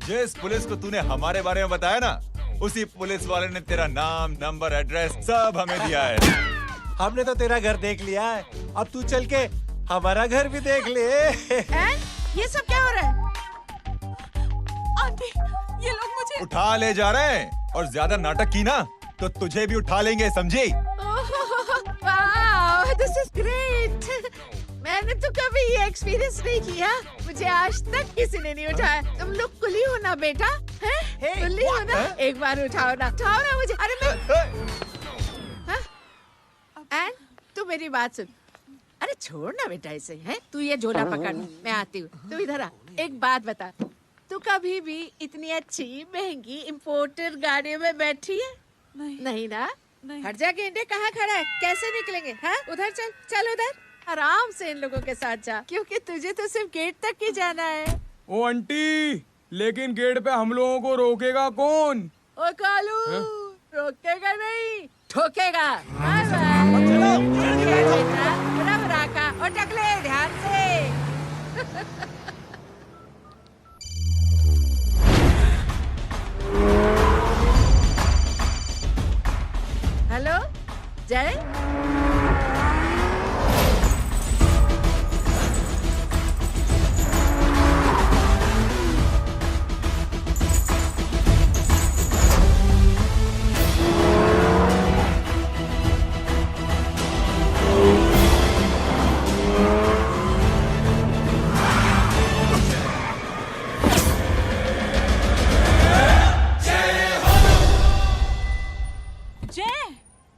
जिस पुलिस को तूने हमारे बारे में बताया ना, उसी पुलिस वाले ने तेरा नाम, नंबर, एड्रेस सब हमें दिया है। हमने तो तेरा घर देख लिया है, अब तू चल के हमारा घर भी देख ले। ये सब क्या हो रहा है? आंटी, ये लोग मुझे उठा ले जा रहे हैं, और ज्यादा नाटक की ना तो तुझे भी उठा लेंगे, समझी? वाह, दिस इज ग्रेट। मैंने तो कभी ये एक्सपीरियंस नहीं किया। मुझे आज तक किसी ने नहीं उठाया। तुम लोग कुली हो ना बेटा? हैं? कुली हो ना? एक बार उठाओ ना मुझे। अरे मैं एन, तू मेरी बात सुन। अरे छोड़ ना बेटा इसे, हैं? तू ये झोला पकड़, मैं आती हूँ। तू इधर आ। एक बात बता, तू कभी भी इतनी अच्छी महंगी इम्पोर्टेड गाड़ियों में बैठी है? नहीं ना? हट जा गेंडे, कहाँ खड़ा है? कैसे निकलेंगे? हाँ, उधर चल, चल उधर। आराम से इन लोगों के साथ जा, क्योंकि तुझे तो सिर्फ गेट तक ही जाना है। ओ आंटी, लेकिन गेट पे हम लोगों को रोकेगा कौन? ओ कालू, रोकेगा नहीं, ठोकेगा। Bye bye. बेटा, रब राका और टकले ध्यान से। हेलो जय।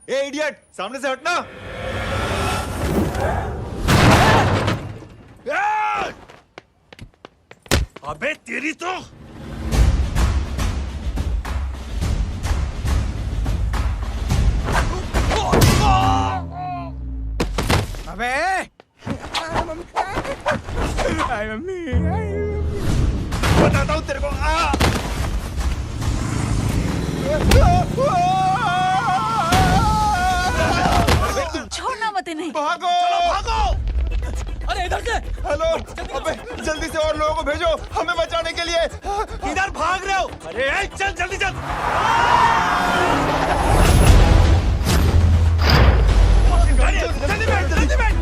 ए इडियट, सामने से हटना। अबे तेरी तो अबे मम्मी बताता हूँ तेरे को। छोड़ना मत इन्हें। भागो, भागो। अरे इधर से। हेलो, अबे जल्दी से और लोगों को भेजो हमें बचाने के लिए। किधर भाग रहे हो? अरे चल जल्दी चल। जल्दी बैठ, जल्दी बैठ।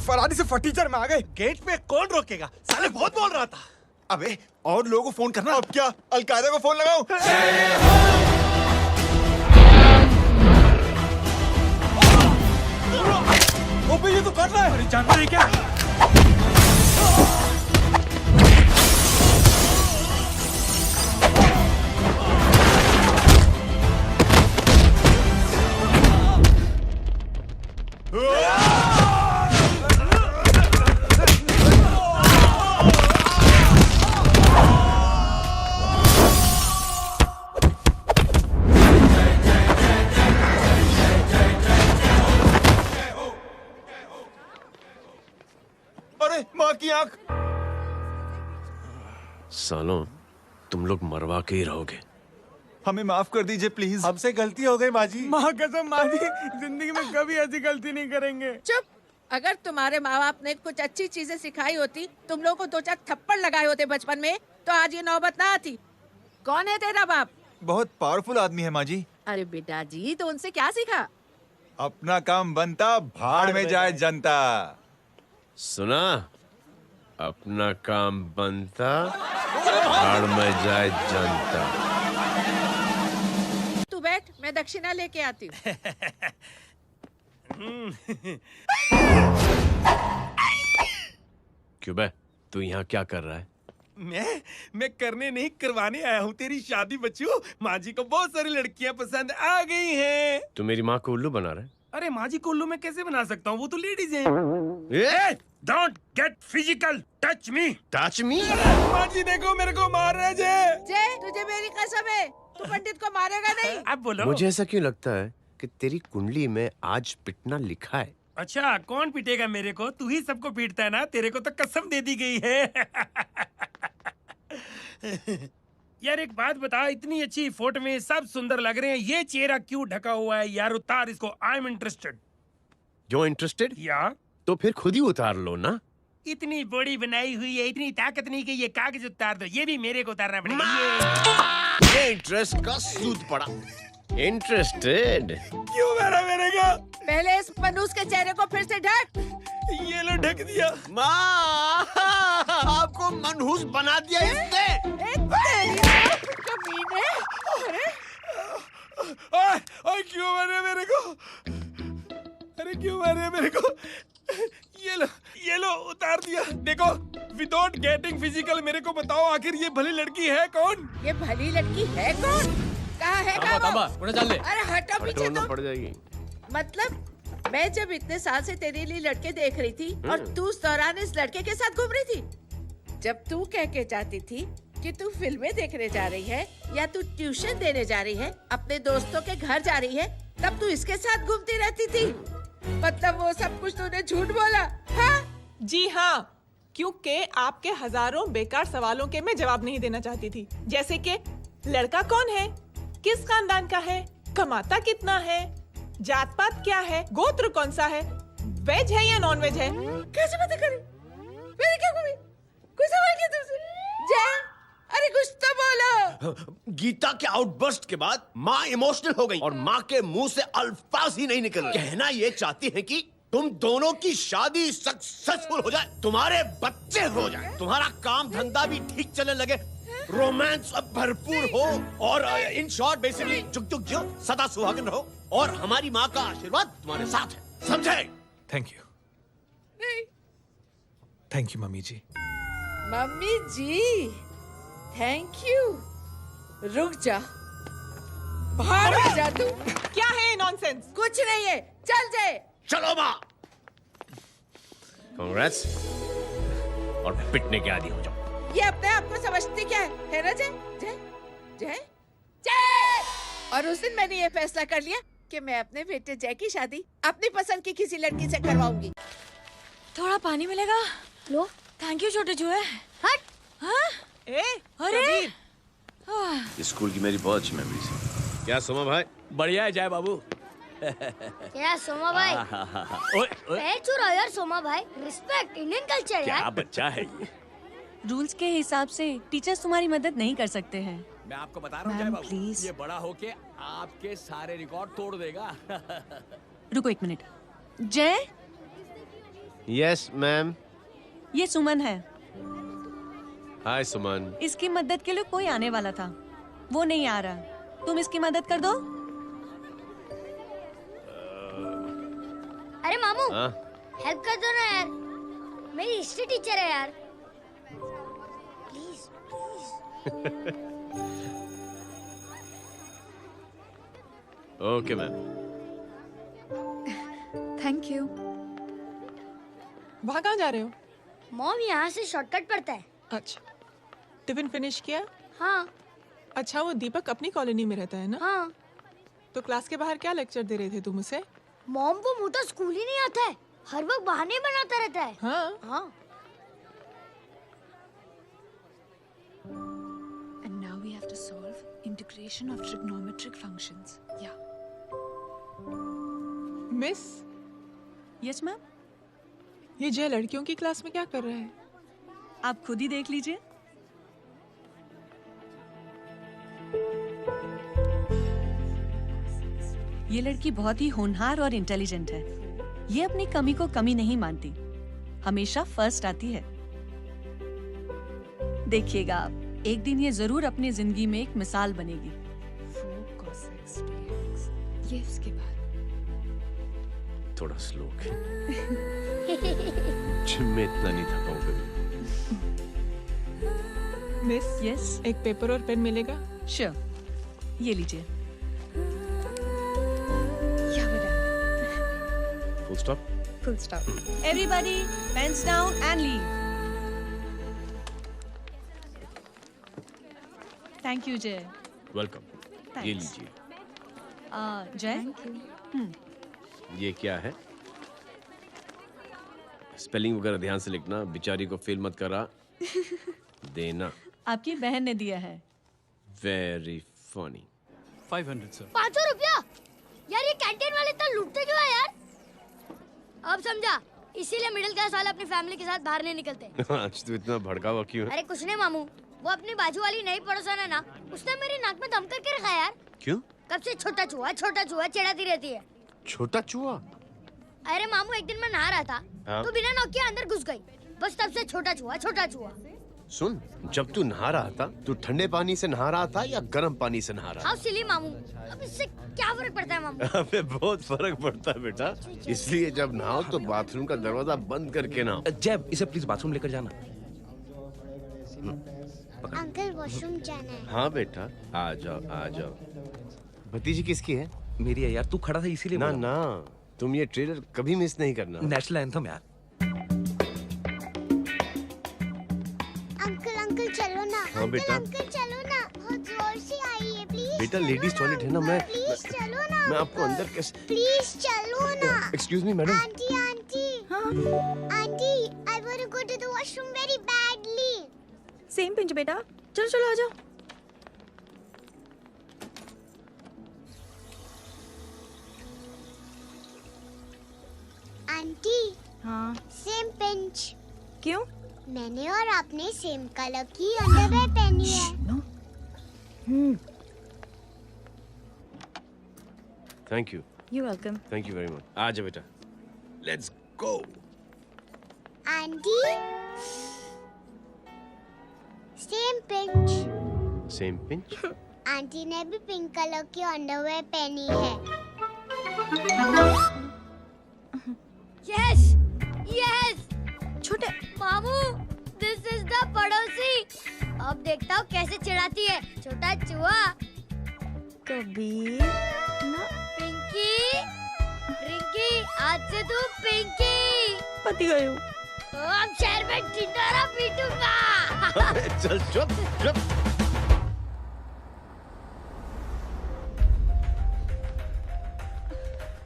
फरारी से फटीचर में आ गए। गेट पे कौन रोकेगा? साले बहुत बोल रहा था। अबे और लोगों को फोन करना। अब क्या अलकायदा को फोन लगाऊं? ओबे ये तो कर रहा है। अरे जानता है क्या? अरे माँ की आंख। सालों, तुम लोग मरवा के ही रहोगे। हमें माफ कर दीजिए प्लीज। हमसे गलती हो गई माँ जी। माँ कसम माँ जी, जिंदगी में कभी ऐसी गलती नहीं करेंगे। चुप। अगर तुम्हारे माँ बाप ने कुछ अच्छी चीजें सिखाई होती, तुम लोगों को 2-4 थप्पड़ लगाए होते बचपन में, तो आज ये नौबत ना आती। कौन है तेरा बाप? बहुत पावरफुल आदमी है माँ जी। अरे बेटा जी, तो उनसे क्या सीखा? अपना काम बनता, भाड़ में जाए जनता। सुना? अपना काम बनता, भाड़ में जाए जनता। तू बैठ, मैं दक्षिणा लेके आती हूँ। क्यों बे? तू यहाँ क्या कर रहा है? मैं करने नहीं करवाने आया हूँ तेरी शादी बच्चू। माँ जी को बहुत सारी लड़कियाँ पसंद आ गई हैं। तू मेरी माँ को उल्लू बना रहा है? अरे माँ जी को उल्लू मैं कैसे बना सकता हूँ, वो तो लेडीज हैं। Don't get physical, touch me. Touch me? माँ जी देखो मेरे को मार रहे जय। जय, तुझे मेरी कसम है, तू पंडित को मारेगा नहीं। अब बोलो। मुझे ऐसा क्यों लगता है कि तेरी कुंडली में आज पिटना लिखा है? अच्छा, कौन पीटेगा मेरे को? तू ही सबको पीटता है ना, तेरे को तो कसम दे दी गई है। यार एक बात बता, इतनी अच्छी फोटो में सब सुंदर लग रहे हैं, ये चेहरा क्यों ढका हुआ है? यार उतार इसको, I am interested. You're interested? या तो फिर खुद ही उतार लो ना। इतनी बॉडी बनाई हुई है, इतनी ताकत नहीं कि ये कागज उतार दो, ये भी मेरे को उतारना पड़ेगा। ये इंटरेस्ट का सूद पड़ा। इंटरेस्टेड? क्यों मारा मेरे को? पहले इस मनूस के चेहरे को फिर से ढक। ये लो ढक दिया। माँ, आपको मनहूस बना दिया इसने। कमीने। अरे ओए क्यों मारे मेरे को? अरे क्यों मारे मेरे को? ये लो उतार दिया। देखो, विदाउट गेटिंग फिजिकल मेरे को बताओ, आखिर ये भली लड़की है कौन? ये भली लड़की है कौन? कहाँ है अरे हटो पीछे हटोना तो। पड़ जाएगी। मतलब मैं जब इतने साल से तेरे लिए लड़के देख रही थी और तू उस दौरान इस लड़के के साथ घूम रही थी। जब तू कह के जाती थी कि तू फिल्में देखने जा रही है या तू ट्यूशन देने जा रही है, अपने दोस्तों के घर जा रही है, तब तू इसके साथ घूमती रहती थी। मतलब वो सब कुछ तूने झूठ बोला? हाँ? जी हाँ, क्योंकि आपके हजारों बेकार सवालों के मैं जवाब नहीं देना चाहती थी। जैसे कि लड़का कौन है, किस खानदान का है, कमाता कितना है, जात पात क्या है, गोत्र कौन सा है, वेज है या नॉन वेज है। कैसे बातें करी? मैंने क्या करी? कोई सवाल किया तुमसे? जय, अरे कुछ तो बोलो। गीता के आउटबर्स्ट के बाद माँ इमोशनल हो गई और माँ के मुंह से अल्फाज ही नहीं निकल रहे। कहना ये चाहती है कि तुम दोनों की शादी सक्सेसफुल हो जाए, तुम्हारे बच्चे हो जाए, तुम्हारा काम धंधा भी ठीक चलने लगे, रोमांस अब भरपूर हो और इन शॉर्ट बेसिकली जुग जुग जियो, सदा सुहागन रहो और हमारी माँ का आशीर्वाद तुम्हारे साथ है। समझे? Thank you. नहीं। Thank you mummy ji. Mummy ji, thank you. रुक जा, बाहर जा तू। क्या है नॉनसेंस? कुछ नहीं है, चल जाए। चलो माँ। कांग्रेस। और पिटने के आदी हो जाओ। ये अपने आप को समझती क्या है ना जय? जय जय जय। और उस दिन मैंने ये फैसला कर लिया कि मैं अपने बेटे जय की शादी अपनी पसंद की किसी लड़की से करवाऊंगी। थोड़ा पानी मिलेगा? लो। थैंक यू छोटे चूहे। हट। हाँ? ए, अरे स्कूल की मेरी बहुत अच्छी मेमोरीज है। क्या सोमा भाई? बढ़िया है जय बाबू। क्या सोमा भाई? पैर छू रहा यार सोमा भाई, रिस्पेक्ट, इंडियन कल्चर यार। बच्चा है ये। रूल्स के हिसाब से टीचर्स तुम्हारी मदद नहीं कर सकते हैं। मैं आपको बता रहा हूँ जय मैम, बाबू, प्लीज। ये बड़ा होके आपके सारे रिकॉर्ड तोड़ देगा। रुको एक मिनट। जय, यस मैम। ये सुमन है। हाय सुमन। इसकी मदद के लिए कोई आने वाला था, वो नहीं आ रहा। तुम इसकी मदद कर दो। अरे मामू, हाँ? हेल्प कर दो ना यार, मेरी हिस्ट्री टीचर है यार, please please. Okay ma'am. Thank you. वहाँ कहाँ जा रहे हो? मॉम यहाँ से शॉर्टकट पड़ता है। अच्छा, टिफिन फिनिश किया? हाँ अच्छा, वो दीपक अपनी कॉलोनी में रहता है ना? हाँ। तो क्लास के बाहर क्या लेक्चर दे रहे थे तुम उसे? मॉम को मुँह तो स्कूल ही नहीं आता है, हर वक्त बहाने बनाता रहता है। हाँ। हाँ। And now we have to solve integration of trigonometric functions. Yeah. Miss, yes ma'am. ये जय लड़कियों की क्लास में क्या कर रहा है? आप खुद ही देख लीजिए। ये लड़की बहुत ही होनहार और इंटेलिजेंट है। ये अपनी कमी को कमी नहीं मानती, हमेशा फर्स्ट आती है। देखिएगा आप, एक दिन ये जरूर अपनी जिंदगी में एक मिसाल बनेगी। ये उसके बाद थोड़ा स्लो जिम में इतना नहीं था पाऊंगा। मिस, यस, एक पेपर और पेन मिलेगा? श्योर, ये लीजिए। Full stop. Full stop. Everybody pens down and leave. Thank you Jai. Welcome. ये लीजिए। जय, ये क्या है? स्पेलिंग वगैरह ध्यान से लिखना, बेचारी को फेल मत करा देना। आपकी बहन ने दिया है। Very funny. 500 सर। 500 रुपया? यार ये कैंटीन वाले इतना लूटते क्यों है यार? अब समझा, इसीलिए मिडिल क्लास वाले अपनी फैमिली के साथ बाहर नहीं निकलते। आज तू इतना भड़का हुआ क्यों है? अरे कुछ नहीं मामू, वो अपनी बाजू वाली नई पड़ोसन है ना, उसने मेरी नाक में दम करके रखा यार। क्यों? कब से छोटा चूहा चिढ़ाती रहती है। छोटा चूहा? अरे मामू, एक दिन मैं नहा रहा था, हाँ? तो बिना नॉक के अंदर घुस गई। बस तब से छोटा चूहा। सुन, जब तू नहा रहा था, तू ठंडे पानी से नहा रहा था या गर्म पानी से नहा रहा था? हाउ सिली मामू, अब इससे क्या फर्क पड़ता है मामू? अबे बहुत फर्क पड़ता है बेटा, इसलिए जब नहाओ तो बाथरूम का दरवाजा बंद करके नहाओ। जैब, इसे प्लीज बाथरूम लेकर जाना। अंकल वॉशरूम जाना है। हाँ बेटा, आ जाओ। भतीजी किसकी है? मेरी है यार, तू खड़ा था इसीलिए ना बोला। ना, तुम ये ट्रेलर कभी मिस नहीं करना। नेशनल एंथम यार। अंकल चलो ना। हाँ बेटा। अंकल चलो ना, बहुत जोर से आई है, प्लीज। बेटा लेडीज टॉयलेट है ना, प्लीज चलो ना। मैं आपको अंदर कैसे? प्लीज चलो ना। Excuse me madam. Aunty, I want to go to the washroom very badly. Same pinch बेटा, चलो आ जाओ। आंटी, हाँ, सेम पिंच। क्यों? मैंने और आपने सेम कलर की अंडरवेयर पहनी है। Thank you. You welcome. Thank you very much. आ जाओ बेटा, let's go. Aunty, same pinch. Same pinch? Aunty ने भी पिंक कलर की अंडरवेयर पहनी है। यस छोटे मामू, दिस इज द पड़ोसी। अब देखता हूँ कैसे चिढ़ाती है छोटा चूहा। कबीर ना। रिंकी, आज से तू पिंकी। पति गए हो। अब शहर में ढिंढोरा पीटूंगा। चल चुप।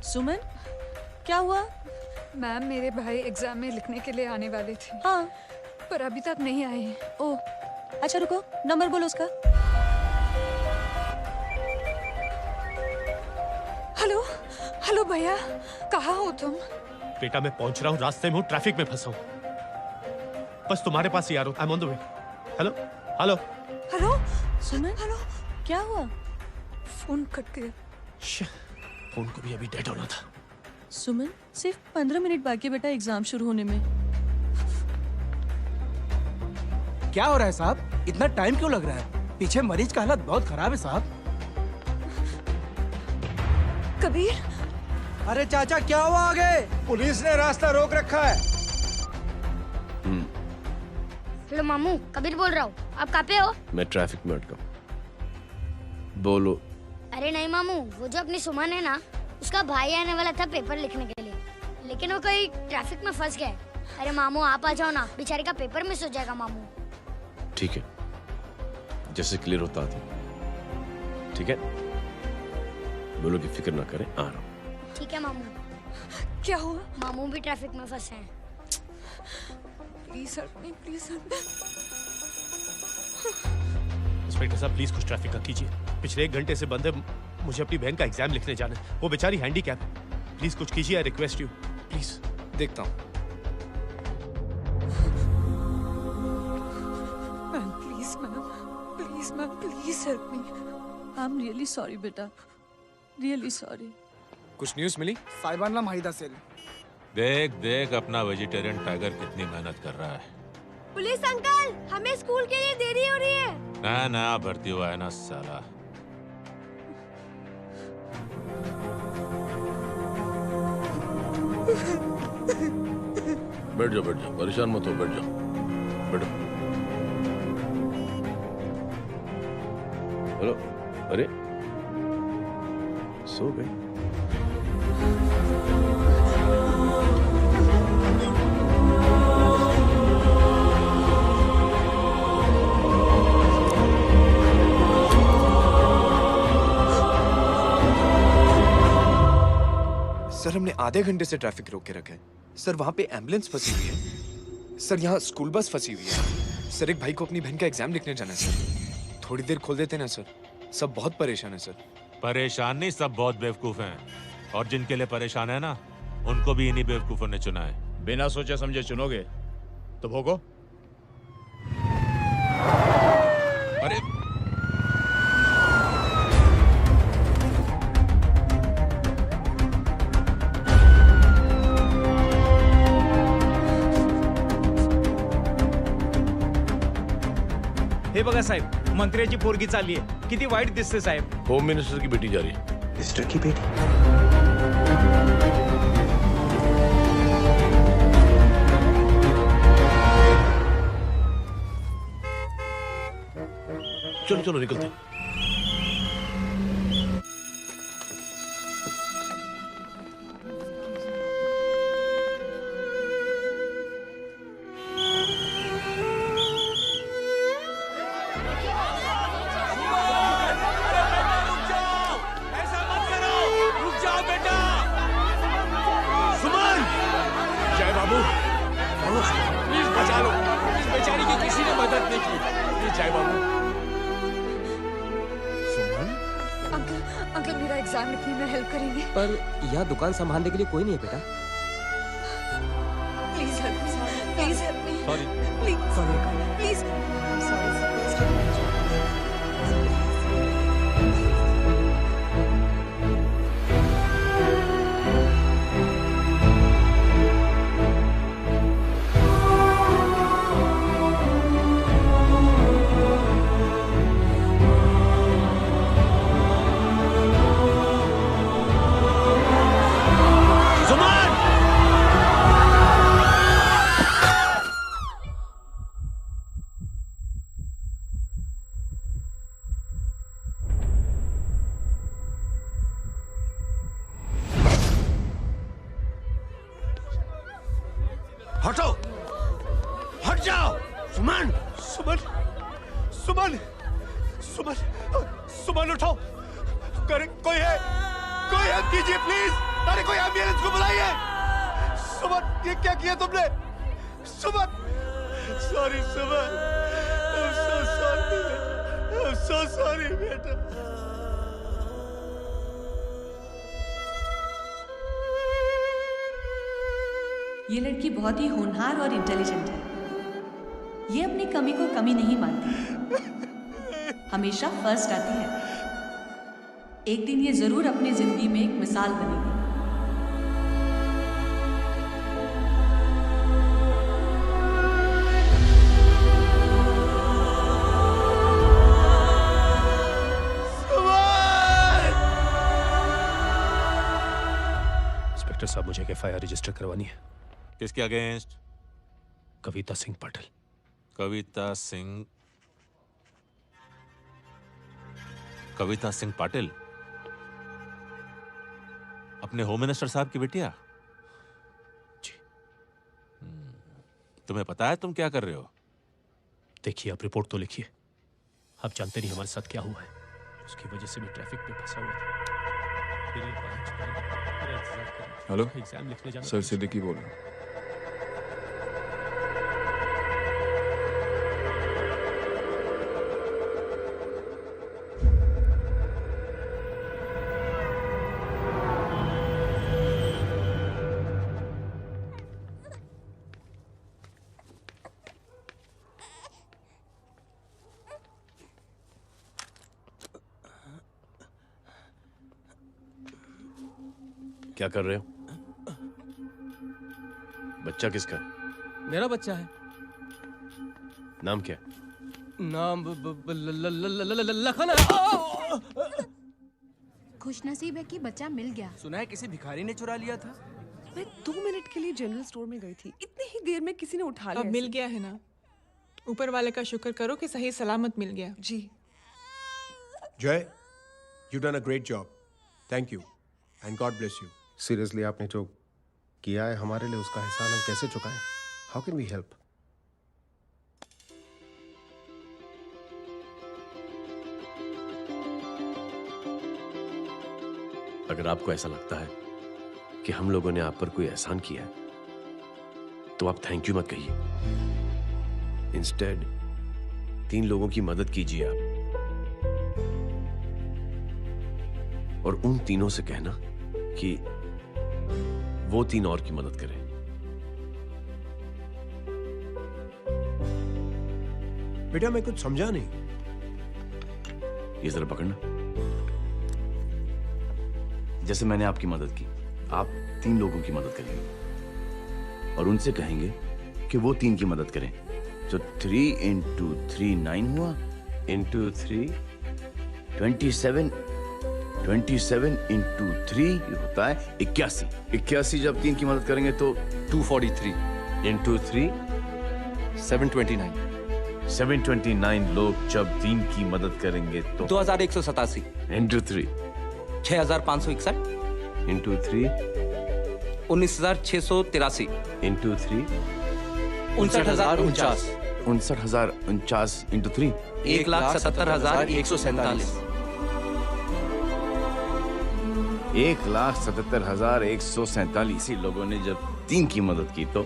सुमन, क्या हुआ? मैम, मेरे भाई एग्जाम में लिखने के लिए आने वाले थे। हाँ, पर अभी तक नहीं आए हैं। ओह, अच्छा रुको, नंबर बोलो उसका। हेलो भैया, कहाँ हो तुम? बेटा मैं पहुंच रहा हूँ, रास्ते में हूँ, ट्रैफिक में फंसा हूँ। बस तुम्हारे पास ही आ रहा हूँ। I am on the way. Hello. Suman, क्या हुआ? फोन कट गया। फोन को भी अभी डेड होना था। सुमन, सिर्फ 15 मिनट बाकी बेटा एग्जाम शुरू होने में। क्या हो रहा है साहब? इतना टाइम क्यों लग रहा है? पीछे मरीज का हालत बहुत खराब है साहब। कबीर, अरे चाचा क्या हुआ आगे? पुलिस ने रास्ता रोक रखा है। हेलो मामू, कबीर बोल रहा हूँ। आप कहाँ पे हो? मैं ट्रैफिक में अटका। बोलो। अरे नहीं मामू, वो जो अपनी सुमन है ना, उसका भाई आने वाला था पेपर लिखने के लिए, लेकिन वो कहीं ट्रैफिक में फंस गया। अरे मामू आप आ जाओ ना, बेचारे का पेपर मिस हो जाएगा मामू। ठीक है, जैसे क्लियर होता है। ठीक है, बोलो कि फिक्र ना करें, आ रहा हूँ। ठीक है मामू। क्या हुआ? मामू भी ट्रैफिक में फंसे हैं। Please help me, please help me. Inspector साहब प्लीज कुछ ट्रैफिक का कीजिए। पिछले 1 घंटे से बंद है, मुझे अपनी बहन का एग्जाम लिखने जाना है। वो बेचारी हैंडीकैप है। प्लीज कुछ कीजिए, आई रिक्वेस्ट यू प्लीज। देखता हूँ। Ma'am please help me. I am really sorry बेटा, रियली सॉरी। कुछ न्यूज़ मिली? साहिबाना माहिदा सेल। देख देख अपना वेजिटेरियन टाइगर कितनी मेहनत कर रहा है। पुलिस अंकल, हमें स्कूल के लिए देरी हो रही है। नया नया भर्ती हुआ है ना साला। बैठ जाओ, परेशान मत हो, बैठ जाओ, बैठो। हेलो, अरे सो गई? सर हमने आधे घंटे से ट्रैफिक रोक के रखा है। सर वहाँ पे एम्बुलेंस फंसी हुई है। सर यहाँ स्कूल बस फंसी हुई है। सर एक भाई को अपनी बहन का एग्जाम लिखने जाना है सर। थोड़ी देर खोल देते ना सर। सब बहुत परेशान है सर। परेशान नहीं, सब बहुत बेवकूफ हैं। और जिनके लिए परेशान है ना, उनको भी इन्हीं बेवकूफों ने चुना है। बिना सोचे समझे चुनोगे तो भोगो। अरे हे बघा साहेब, मंत्र्याची पोरगी चालली आहे. किती वाईट दिसते साहेब. होम मिनिस्टर की बेटी जा रही है। मिनिस्टर की बेटी? चलो चलो निकलते। अंकल मेरा एग्जाम लिखने में हेल्प करेंगे? पर यहाँ दुकान संभालने के लिए कोई नहीं है बेटा। Please help me, please help me. Sorry. Please please. हटो, हट जाओ। सुमन, सुमन, सुमन, सुमन, सुमन उठो। कोई है, कोई हेल्प कीजिए प्लीज। अरे कोई एम्बुलेंस को बुलाइए। सुमन, ये क्या किया तुमने? Suman, sorry Suman, I'm so sorry, I'm so sorry बेटा। ये लड़की बहुत ही होनहार और इंटेलिजेंट है। ये अपनी कमी को कमी नहीं मानती, हमेशा फर्स्ट आती है। एक दिन ये जरूर अपनी जिंदगी में एक मिसाल बनेगी। इंस्पेक्टर साहब, मुझे एक एफआईआर रजिस्टर करवानी है। किसके अगेंस्ट? कविता सिंह पाटिल। कविता सिंह पाटिल अपने होम मिनिस्टर साहब की बेटिया? जी। तुम्हें पता है तुम क्या कर रहे हो? देखिए, आप रिपोर्ट तो लिखिए। आप जानते नहीं हमारे साथ क्या हुआ है। उसकी वजह से मैं ट्रैफिक में फंसा हुआ था। हेलो एग्जाम लिखने जाना। सर सिद्दीकी बोल रहा हूँ। क्या कर रहे हो? बच्चा किसका है? मेरा बच्चा है। नाम क्या है? नाम लखन है। खुशनसीब है कि बच्चा मिल गया। सुना है किसी भिखारी ने चुरा लिया था। मैं 2 मिनट के लिए जनरल स्टोर में गई थी, इतनी ही देर में किसी ने उठा लिया। अब मिल गया है ना, ऊपर वाले का शुक्र करो कि सही सलामत मिल गया। जी जय, you done a great job, thank you and God bless you. Seriously आपने जो किया है हमारे लिए, उसका एहसान हम कैसे चुकाएं? How can we help? अगर आपको ऐसा लगता है कि हम लोगों ने आप पर कोई एहसान किया है, तो आप थैंक यू मत कहिए। इंस्टेड 3 लोगों की मदद कीजिए आप, और उन तीनों से कहना कि वो 3 और की मदद करें। बेटा मैं कुछ समझा नहीं। ये जरा पकड़ना। जैसे मैंने आपकी मदद की, आप 3 लोगों की मदद करेंगे और उनसे कहेंगे कि वो 3 की मदद करें। तो 3 into 3 9 हुआ, into 3 27, 27 into 3 होता है 81। 81 जब 3 की मदद करेंगे तो 243 into 3 729 729 लोग जब 3 की मदद करेंगे तो 2187 into 3 6561 into 3 19683 into 3 59049 59049 into 3 1,77,147 1,77,147 लोगों ने जब 3 की मदद की तो,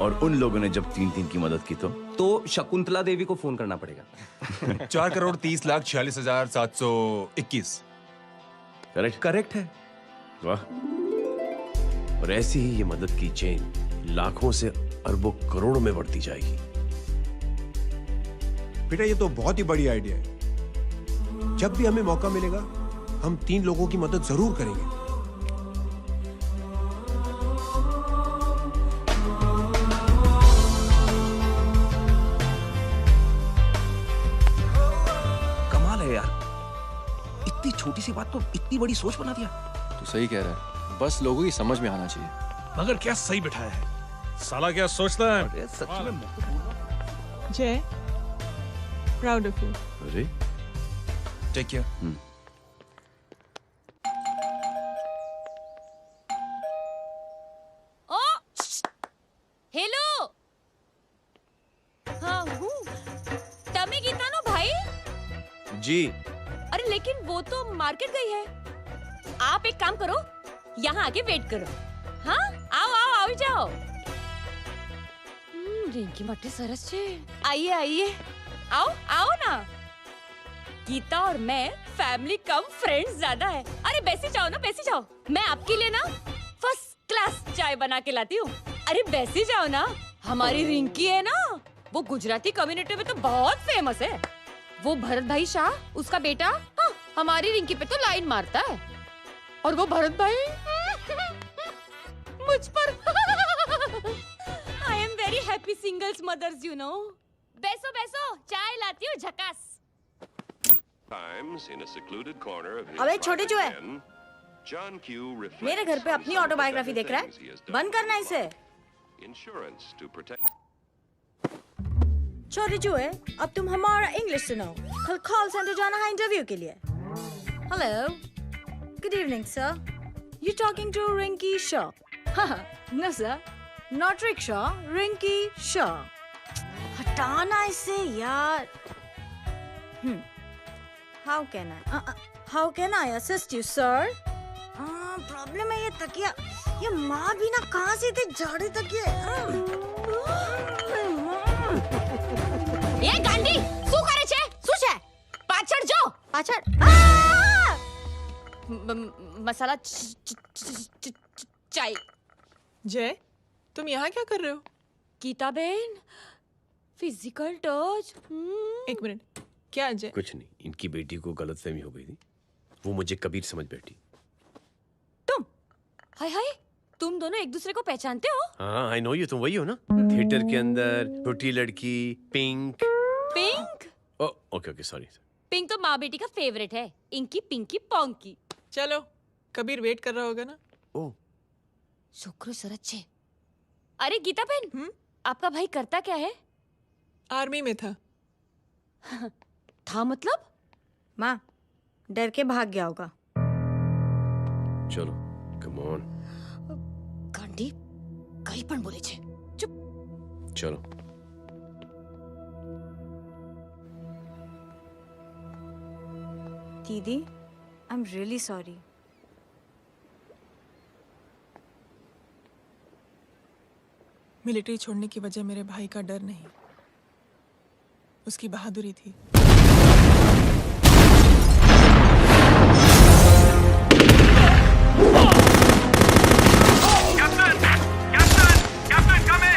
और उन लोगों ने जब 3 की मदद की तो शकुंतला देवी को फोन करना पड़ेगा। 4,30,46,721। करेक्ट है। वाह। और ऐसी ही ये मदद की चेन लाखों से अरबों करोड़ों में बढ़ती जाएगी। बेटा ये तो बहुत ही बड़ी आइडिया है। जब भी हमें मौका मिलेगा हम 3 लोगों की मदद जरूर करेंगे। कमाल है यार, इतनी छोटी सी बात को इतनी बड़ी सोच बना दिया। तू सही कह रहा है, बस लोगों की समझ में आना चाहिए। मगर क्या सही बिठाया है, साला क्या सोचता है? सच में जय, प्राउड ऑफ यू। अरे टेक केयर। ओ हेलो, हाँ हूँ। तमे गीता नो भाई? जी। अरे लेकिन वो तो मार्केट गई है। आप एक काम करो, यहाँ आके वेट करो। हाँ आओ आओ आओ जाओ। रिंकी मटे सरस छे। आइए आइए, आओ आओ ना। गीता और मैं फैमिली कम फ्रेंड्स ज्यादा है। अरे बैसी जाओ ना, बैसी जाओ। मैं आपके लिए ना फर्स्ट क्लास चाय बना के लाती हूँ। अरे बैसी जाओ ना। हमारी रिंकी है ना, वो गुजराती कम्युनिटी में तो बहुत फेमस है। वो भरत भाई शाह, उसका बेटा, हाँ, हमारी रिंकी पे तो लाइन मारता है। और वो भरत भाई मुझ पर I am very happy singles mothers you know. बैसो बैसो, चाय लाती हूँ झकास। अबे छोटे जो है, मेरे घर पे अपनी ऑटोबायोग्राफी देख रहा है, बंद करना इसे। छोटे जो है, अब तुम हमारा इंग्लिश सुनो। कल कॉल सेंटर जाना है इंटरव्यू के लिए। Hello, good evening sir, you talking to Rinki Shaw? No sir, not rickshaw, Rinki Shaw. हटाना इसे यार। How can I assist you, sir? Problem है ये तकिया, ये माँ भी ना कहाँ से थे झाड़े तकिए। ये गांडी, શું કરે છે? શું છે? પાછળ જો, પાછળ। मसाला चाय। जय, तुम यहाँ क्या कर रहे हो? गीता बहन, फिजिकल टच। एक मिनट, क्या जय? कुछ नहीं, इनकी बेटी को गलतफहमी हो गई थी। वो मुझे कबीर समझ बैठी। हाय हाय, तुम दोनों एक दूसरे को पहचानते हो? हाँ, आई नो यू, तुम वही हो ना? थिएटर के अंदर छोटी लड़की pink. Pink? Okay okay, sorry. Pink तो माँ बेटी का फेवरेट है, इंकी पिंकी पोंकी। चलो, कबीर वेट कर रहा होगा ना? ओ शुक्र सरच्चे। अरे गीता बहन, आपका भाई करता क्या है? आर्मी में था। था मतलब? माँ, डर के भाग गया होगा। चलो, कम ऑन। गांडी, कहीं पण बोले छे। चुप। चलो। दीदी, I am really sorry. Military छोड़ने की वजह मेरे भाई का डर नहीं, उसकी बहादुरी थी।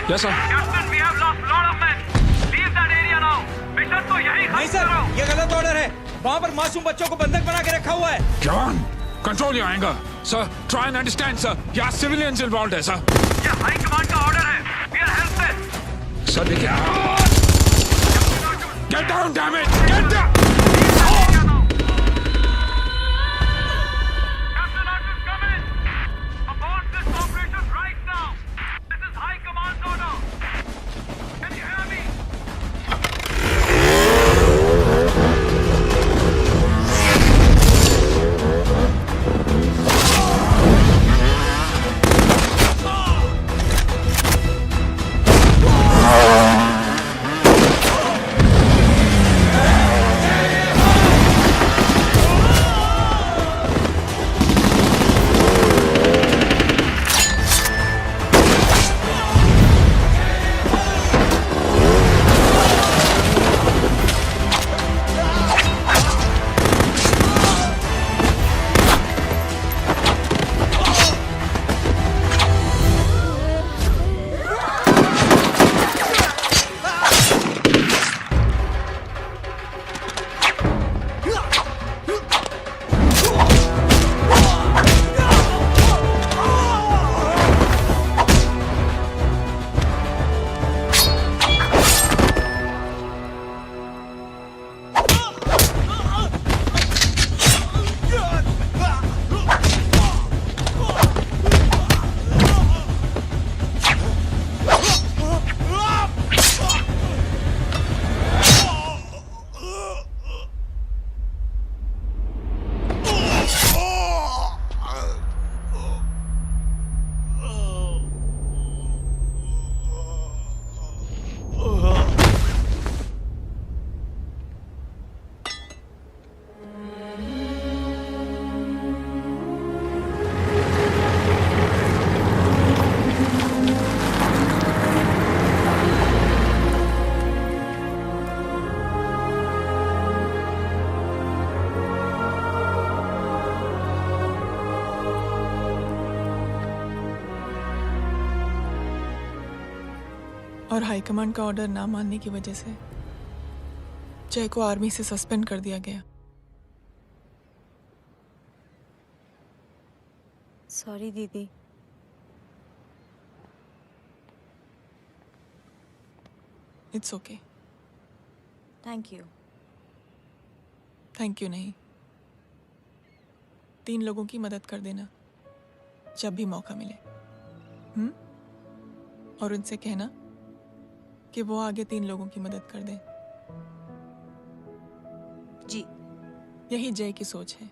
Yes, sir. नहीं सर, ये गलत ऑर्डर है। वहाँ पर मासूम बच्चों को बंधक बना के रखा हुआ है। जवान, control your anger. Sir, try and understand, sir. यहाँ civilians involved है, sir. ये हाई कमांड का ऑर्डर है। We are helpless. Sir, देखिए। Get down, damn it! Get down! और हाईकमांड का ऑर्डर ना मानने की वजह से जय को आर्मी से सस्पेंड कर दिया गया। सॉरी दीदी। It's okay. Thank you. Thank you नहीं, 3 लोगों की मदद कर देना जब भी मौका मिले। और उनसे कहना कि वो आगे 3 लोगों की मदद कर दें। जी। यही जय की सोच है।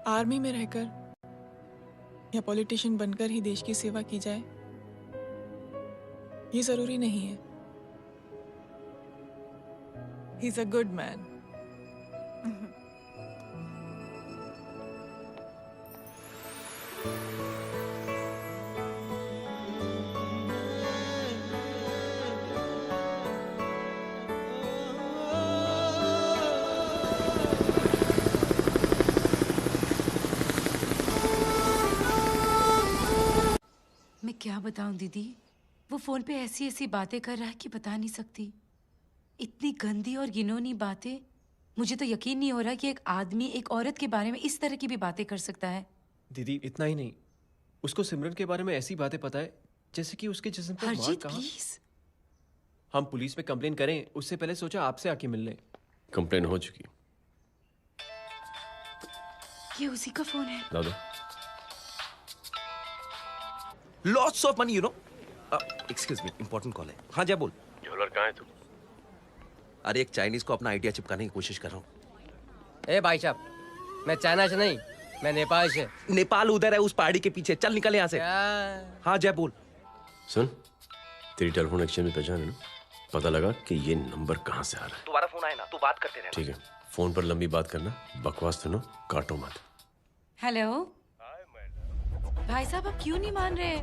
आर्मी में रहकर या पॉलिटिशियन बनकर ही देश की सेवा की जाए, ये जरूरी नहीं है। He is a good man. मैं क्या बताऊं दीदी, वो फोन पे ऐसी ऐसी बातें कर रहा है कि बता नहीं सकती। इतनी गंदी और घिनौनी बातें मुझे तो यकीन नहीं हो रहा कि एक आदमी एक औरत के बारे में इस तरह की भी बातें कर सकता है। दीदी इतना ही नहीं, उसको सिमरन के बारे में ऐसी बातें पता है जैसे कि उसके जिस्म पर मार हरजीत कहाँ। प्लीज। हम पुलिस में कंप्लेन करें उससे पहले सोचा आपसे आके मिल लें। कंप्लेन हो चुकी। ये उसी का फोन है। दादा lots of money you know. Excuse me, important call है। हाँ जा बोल। ज्वेलर कहाँ है तू? अरे एक चाइनीज को अपना आइडिया चिपकाने की कोशिश कर रहा हूँ। ए भाई साहब, मैं चाइना से नहीं, मैं नेपाल से। नेपाल उधर है उस पहाड़ी के पीछे, चल निकल यहाँ से। हाँ जय बोल। सुन, तेरी टेलीफोन एक्सचेंज में पहचान है ना? पता लगा कि ये नंबर कहाँ से आ रहा है। तुम्हारा फोन आए ना, तू बात करते रहना। ठीक है, फोन पर लंबी बात करना, बकवास सुनो, काटो मत। हेलो भाई साहब, आप क्यों नहीं मान रहे?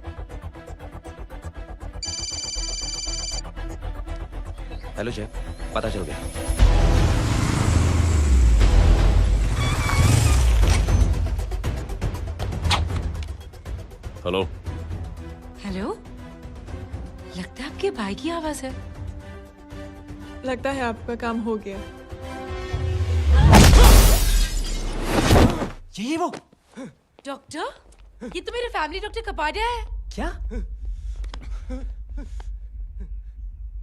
हेलो जय, पता चल गया। हेलो हेलो, लगता है आपके भाई की आवाज है। लगता है आपका काम हो गया। ये वो डॉक्टर, ये तो मेरे फैमिली डॉक्टर कपाडिया है। क्या?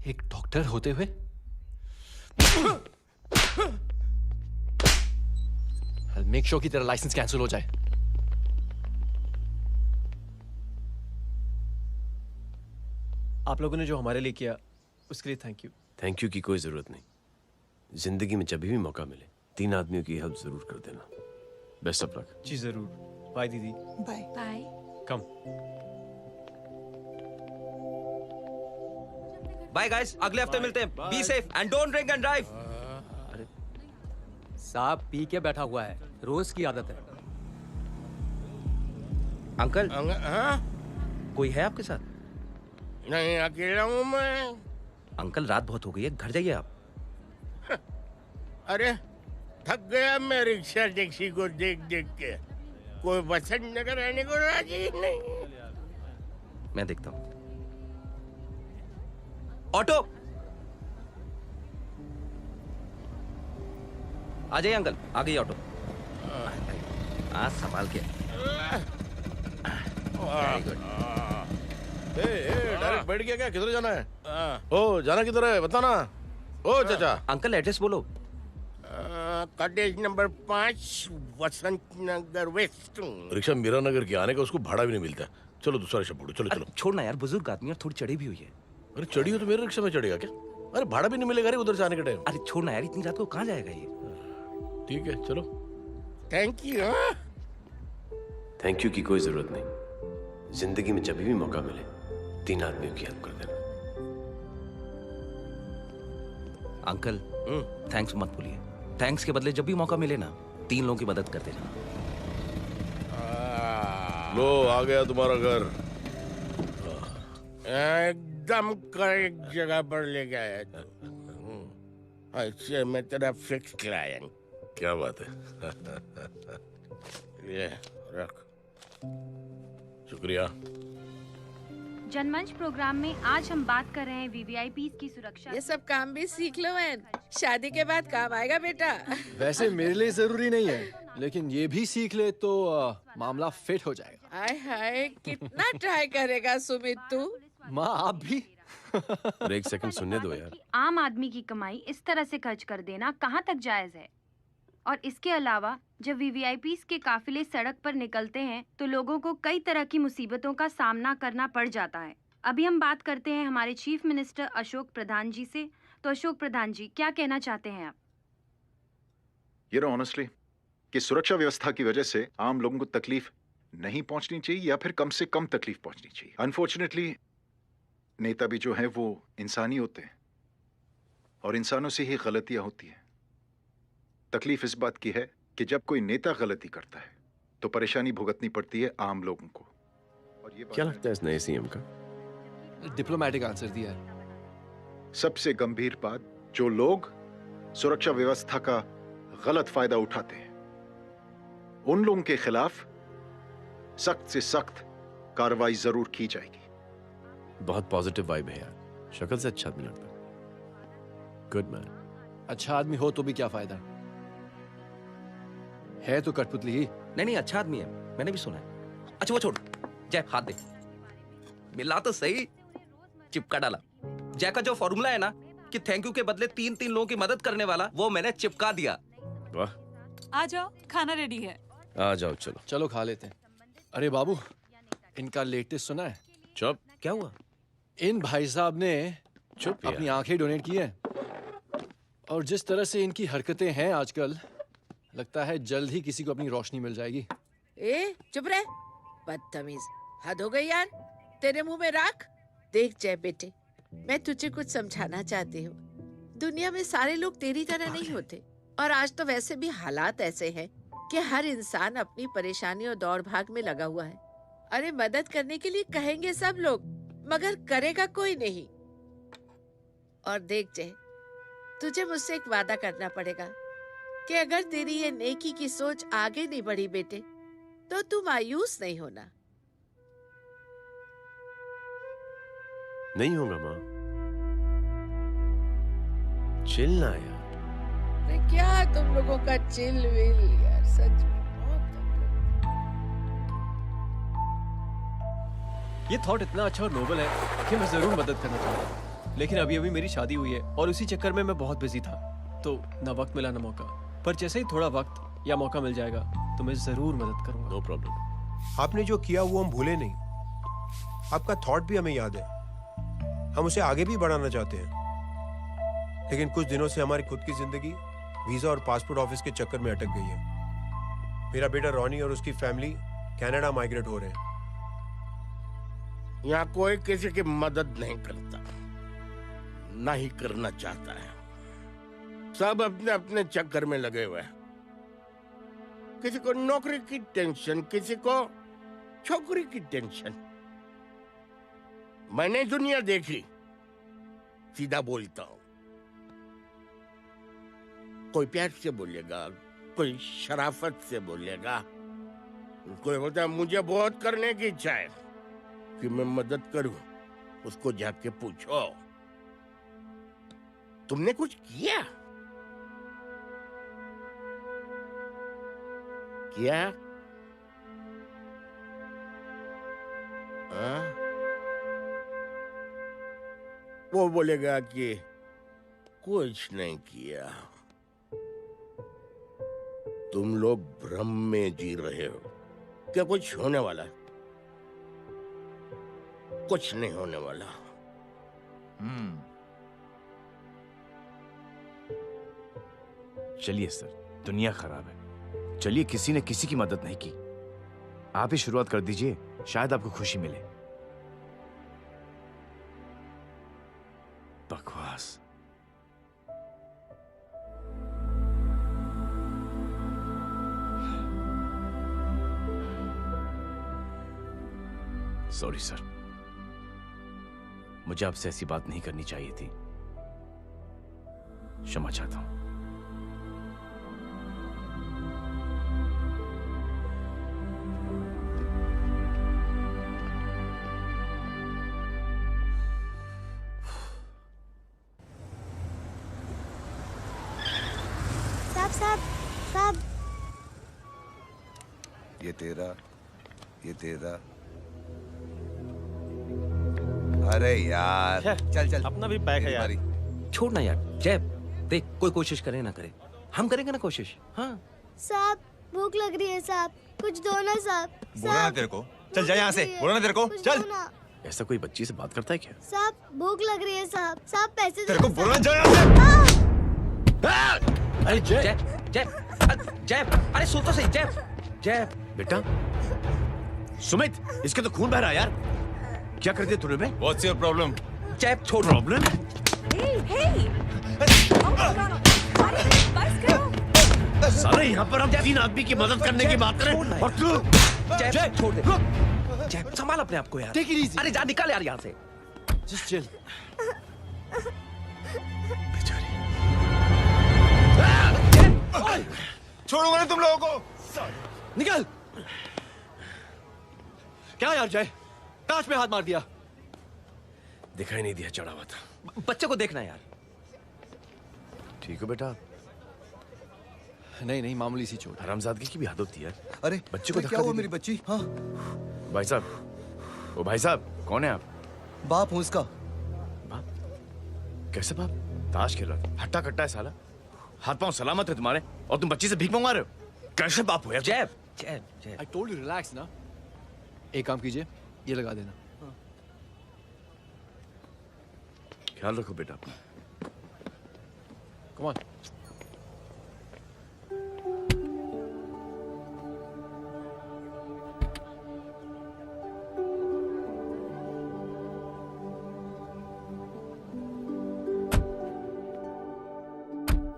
एक डॉक्टर होते हुए? मेक श्योर कि तेरा लाइसेंस कैंसिल हो जाए। आप लोगों ने जो हमारे लिए किया उसके लिए थैंक यू। थैंक यू की कोई जरूरत नहीं। जिंदगी में जब भी मौका मिले 3 आदमियों की हेल्प जरूर कर देना। Best of luck. जी जरूर। बाय दीदी। Bye bye. कम। बाय गाइस, अगले हफ्ते मिलते हैं। Be safe and don't drink and drive. साहब पी के बैठा हुआ है, रोज की आदत है। अंकल हाँ? कोई है आपके साथ? नहीं, अकेला हूँ मैं। अंकल रात बहुत हो गई है, घर जाइए आप। अरे थक गया मैं रिक्शा टैक्सी को देख देख के। कोई वसंत नगर रहने को राजी नहीं। मैं देखता हूँ। ऑटो आ जाइए अंकल, आ गई ऑटो। आज संभाल के। Very good. डायरेक्ट बैठ गया क्या? किधर जाना है? ओ जाना किधर है बताना। ओ चाचा। अंकल एड्रेस बोलो। कॉटेज नंबर 5 वसंत नगर वेस्ट। रिक्शा मीरा नगर के आने का उसको भाड़ा भी नहीं मिलता। चलो दूसरा रिक्शा पकड़ो। चलो चलो। छोड़ना यार, बुजुर्ग आदमी और थोड़ी चढ़ी भी हुई है। अरे चढ़ी हो तो मेरे रिक्शा में चढ़ेगा क्या? अरे भाड़ा भी नहीं मिलेगा रे उधर से आने के टाइम। अरे छोड़ना यार, इतनी रात को कहाँ जाएगा ये? ठीक है चलो। Thank you. थैंक यू की कोई जरूरत नहीं। जिंदगी में जब भी मौका मिले 3 आदमियों की हेल्प कर देना। अंकल थैंक्स मत भूलिए। थैंक्स के बदले जब भी मौका मिले ना 3 लोगों की मदद कर देना। लो आ गया तुम्हारा घर। एकदम करेक्ट जगह पर ले गया तू। अच्छा मैं तेरा फिक्स क्लाइंट। क्या बात है। ये रख। शुक्रिया। जनमंच प्रोग्राम में आज हम बात कर रहे हैं वीवीआईपीज़ की सुरक्षा। ये सब काम भी सीख लो एन, शादी के बाद काम आएगा बेटा। वैसे मेरे लिए जरूरी नहीं है, लेकिन ये भी सीख ले तो मामला फिट हो जाएगा। हाय हाय, कितना ट्राई करेगा सुमित तू? माँ आप भी। अरे एक सेकंड सुनने दो यार। आम आदमी की कमाई इस तरह से खर्च कर देना कहाँ तक जायज है? और इसके अलावा जब वीवीआईपीज़ के काफिले सड़क पर निकलते हैं तो लोगों को कई तरह की मुसीबतों का सामना करना पड़ जाता है। अभी हम बात करते हैं हमारे चीफ मिनिस्टर अशोक प्रधान जी से। तो अशोक प्रधान जी, क्या कहना चाहते हैं आप? ये नो ऑनेस्टली कि सुरक्षा व्यवस्था की वजह से आम लोगों को तकलीफ नहीं पहुंचनी चाहिए या फिर कम से कम तकलीफ पहुंचनी चाहिए। अनफॉर्चुनेटली नेता भी जो हैं वो इंसानी होते हैं और इंसानों से ही गलतियां होती हैं। तकलीफ इस बात की है कि जब कोई नेता गलती करता है तो परेशानी भुगतनी पड़ती है आम लोगों को। और ये क्या लगता है इस नए सीएम का? डिप्लोमेटिक आंसर दिया है। सबसे गंभीर बात, जो लोग सुरक्षा व्यवस्था का गलत फायदा उठाते हैं उन लोगों के खिलाफ सख्त से सख्त कार्रवाई जरूर की जाएगी। बहुत पॉजिटिव वाइब है यार। शक्ल से अच्छा आदमी लगता है। Good man. अच्छा आदमी हो तो भी क्या फायदा, है तो कठपुतली ही। नहीं, अच्छा आदमी है, मैंने भी सुना है। अच्छा वो छोड़, जय हाथ दे। मिला तो सही, चिपका डाला। जय का जो फॉर्मूला है ना कि थैंक यू के बदले 3 लोगों की मदद करने वाला, वो मैंने चिपका दिया। वाह, आ जाओ, खाना रेडी है। आ जाओ, चलो चलो खा लेते हैं। अरे बाबू, इनका लेटेस्ट सुना है? चुप। क्या हुआ? इन भाई साहब ने चुप यार। अपनी आंखें डोनेट की हैं, और जिस तरह से इनकी हरकतें हैं आजकल, लगता है जल्द ही किसी को अपनी रोशनी मिल जाएगी। ए चुप रह, बदतमीज, हद हो गई यार। तेरे मुंह में राख। देख जय बेटे, मैं तुझे कुछ समझाना चाहती हूँ। दुनिया में सारे लोग तेरी तरह नहीं होते, और आज तो वैसे भी हालात ऐसे हैं कि हर इंसान अपनी परेशानी और दौड़ भाग में लगा हुआ है। अरे मदद करने के लिए कहेंगे सब लोग, मगर करेगा कोई नहीं। और देख जय, तुझे मुझसे एक वादा करना पड़ेगा कि अगर तेरी ये नेकी की सोच आगे नहीं बढ़ी बेटे, तो तू मायूस नहीं होना। नहीं होगा माँ, चिल ना यार। अरे क्या तुम लोगों का चिल विल यार, सच में ये थॉट इतना अच्छा और नोबल है कि मैं जरूर मदद करना चाहूंगा, लेकिन अभी अभी मेरी शादी हुई है और उसी चक्कर में मैं बहुत बिजी था, तो ना वक्त मिला ना मौका। पर जैसे ही थोड़ा वक्त या मौका मिल जाएगा तो मैं जरूर मदद करूंगा। No problem. आपने जो किया वो हम भूले नहीं, आपका थॉट भी हमें याद है, हम उसे आगे भी बढ़ाना चाहते हैं। लेकिन कुछ दिनों से हमारी खुद की जिंदगी वीजा और पासपोर्ट ऑफिस के चक्कर में अटक गई है। मेरा बेटा रॉनी और उसकी फैमिली कनाडा माइग्रेट हो रहे हैं। यहाँ कोई किसी की मदद नहीं करता, ना ही करना चाहता है। सब अपने अपने चक्कर में लगे हुए हैं। किसी को नौकरी की टेंशन, किसी को छोकरी की टेंशन। मैंने दुनिया देखी, सीधा बोलता हूं। कोई प्यार से बोलेगा, कोई शराफत से बोलेगा, कोई बोलता है मुझे बहुत करने की इच्छा है कि मैं मदद करूं। उसको जाके पूछो, तुमने कुछ किया? क्या? वो बोलेगा कि कुछ नहीं किया। तुम लोग भ्रम में जी रहे हो। क्या कुछ होने वाला है? कुछ नहीं होने वाला। चलिए सर, दुनिया खराब है। चलिए, किसी ने किसी की मदद नहीं की, आप ही शुरुआत कर दीजिए, शायद आपको खुशी मिले। बकवास। सॉरी सर, मुझे आपसे ऐसी बात नहीं करनी चाहिए थी। क्षमा चाहता हूं। साहब, ये तेरा। अरे यार, चल अपना भी पैक है यार। छोड़ ना यार, जय देख, कोई कोशिश करे ना करे, हम करेंगे ना कोशिश। हाँ साहब भूख लग रही है साहब, कुछ दो ना साहब। बोला ना तेरे को, चल जा यहाँ से। बोला ना तेरे को, चल। ऐसा कोई बच्ची से बात करता है क्या? साहब भूख लग रही है साहब, साहब पैसे तेरे को बोला जा यहाँ से। अरे जय जय जय, अरे सुन तो सही। जय बेटा, सुमित, इसके तो खून बह रहा है यार। क्या कर दिया तूने बे? What's your problem? जय छोड़। प्रॉब्लम? सारे यहाँ पर हम 3 आदमी की मदद करने की बात करें और तू जय छोड़ दे। जय संभाल अपने आप को यार। Take it easy. अरे जा, निकल यार यहाँ से। Just chill. छोड़ूंगा नहीं तुम लोगों को। निकल। क्या यार जय, कांच में हाथ मार दिया। दिखाई नहीं दिया, चढ़ा हुआ था। बच्चे को देखना यार। ठीक हो बेटा? नहीं नहीं, मामूली सी चोट। हरामजादगी की भी हद होती है यार। अरे बच्चे को क्या हुआ मेरी बच्ची? हाँ भाई साहब, ओ भाई साहब, कौन है आप? बाप हूँ इसका। बाप? कैसे बाप? ताश खेल रहा था, हट्टा कट्टा है साला। हाथ पांव सलामत है तुम्हारे और तुम बच्ची से भीख मंगवा रहे हो? कैसे बाप हो यार? जैब जैब जैब। I told you relax ना। एक काम कीजिए, ये लगा देना। ख्याल रखो बेटा अपना। Come on।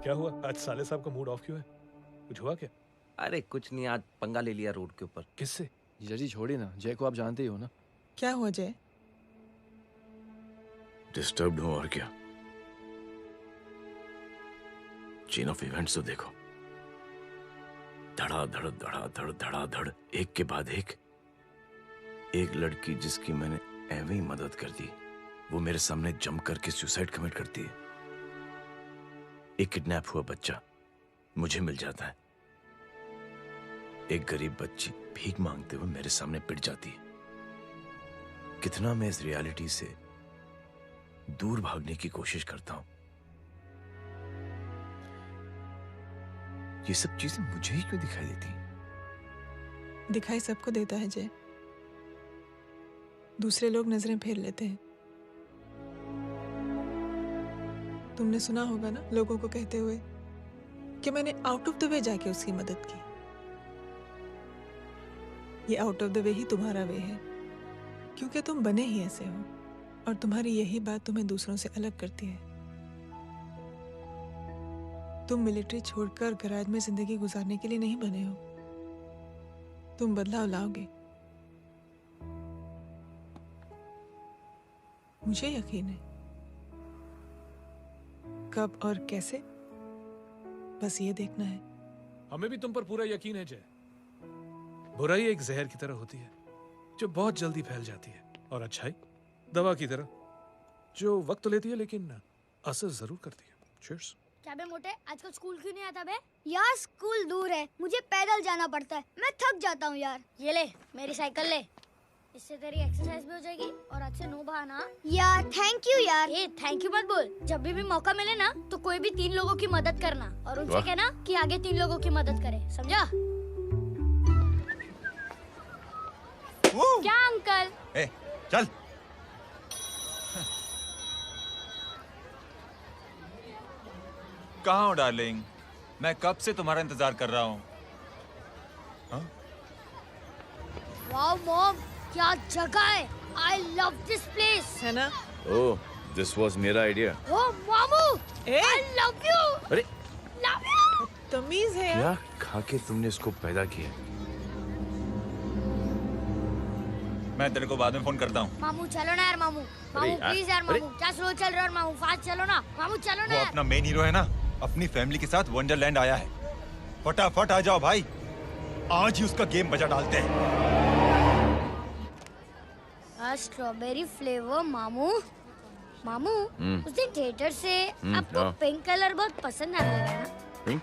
क्या हुआ आज साले साहब का मूड ऑफ क्यों है? कुछ हुआ क्या? अरे कुछ नहीं, आज पंगा ले लिया रोड के ऊपर। किससे? जीजा जी छोड़िए ना, जय को आप जानते ही हो ना। क्या हुआ जय? डिस्टर्ब्ड हूं और क्या। चेन ऑफ इवेंट्स तो देखो, धड़ाधड़ धड़ाधड़ धड़ाधड़, एक के बाद एक लड़की जिसकी मैंने एवं ही मदद कर दी, वो मेरे सामने जम करके सुसाइड कमिट करती है। एक किडनैप हुआ बच्चा मुझे मिल जाता है। एक गरीब बच्ची भीख मांगते हुए मेरे सामने पिट जाती है। कितना मैं इस रियलिटी से दूर भागने की कोशिश करता हूं। ये सब चीजें मुझे ही क्यों दिखाई देती? दिखाई सबको देता है जय, दूसरे लोग नजरें फेर लेते हैं। तुमने सुना होगा ना लोगों को कहते हुए कि मैंने आउट ऑफ द वे जाके उसकी मदद की। ये आउट ऑफ द वे ही तुम्हारा वे है, क्योंकि तुम बने ही ऐसे हो और तुम्हारी यही बात तुम्हें दूसरों से अलग करती है। तुम मिलिट्री छोड़कर गराज में जिंदगी गुजारने के लिए नहीं बने हो। तुम बदलाव लाओगे, मुझे यकीन है। कब और कैसे, बस ये देखना है। हमें भी तुम पर पूरा यकीन है जय। बुराई एक जहर की तरह होती है जो बहुत जल्दी फैल जाती है, और अच्छाई दवा की तरह जो वक्त लेती है लेकिन असर जरूर करती है। चीयर्स। क्या बे मोटे, आजकल स्कूल क्यों नहीं आता बे? यार स्कूल दूर है, मुझे पैदल जाना पड़ता है, मैं थक जाता हूँ यार। ये ले मेरी साइकिल ले, इससे तेरी एक्सरसाइज भी हो जाएगी और आज से नो बहाना। यार थैंक यू यार। ए थैंक यू मत बोल, जब भी मौका मिले ना तो कोई भी 3 लोगों की मदद करना और उनसे कहना कि आगे 3 लोगों की मदद करे, समझा? क्या अंकल? ए, चल। कहाँ हो डार्लिंग? मैं कब से तुम्हारा इंतजार कर रहा हूँ। वाओ मॉम, क्या जगह है। I love this place। है ना? ओह, दिस वाज मेरा आइडिया। ओह मामू, I love you। अरे love you। तमीज है क्या खा के तुमने इसको पैदा किया? मैं तेरे को बाद में फोन करता हूँ। मामू चलो ना यार, मामू मामू प्लीज यार, मामू क्या स्लो चल रहे हो मामू, फास्ट चलो ना मामू, चलो ना। वो अपना मेन हीरो है ना, अपनी फैमिली के साथ वंडरलैंड आया है। फटाफट आ जाओ भाई, आज ही उसका गेम बजा डालते हैं। स्ट्रॉबेरी फ्लेवर मामू। मामू उस दिन थिएटर से आपको हाँ। पिंक कलर बहुत पसंद आने लगा ना? पिंक?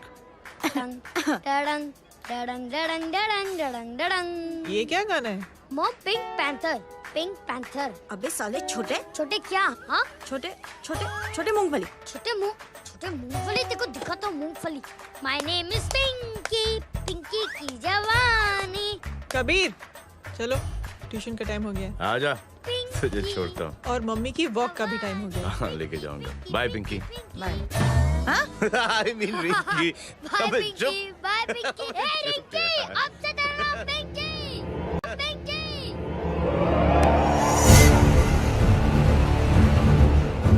डडंग डडंग डडंग डडंग डडंग डडंग। ये क्या गाना है? Mom pink panther, pink panther. अबे साले छोटे छोटे क्या? हाँ छोटे छोटे छोटे मूंगफली। छोटे मूंगफली, देखो दिखाता हूँ मूंगफली। My name is Pinky, Pinky की जवानी। कबीर चलो, ट्यूशन का टाइम हो गया। आजा, तुझे छोड़ता हूँ। और मम्मी की वॉक का भी टाइम हो गया। हाँ, लेके जाऊंगा। Bye Pinky. Bye. I mean Rinky. Bye Pinky, bye Pinky. Hey Rinky, अब से तेरा नाम पिंकी, पिंकी।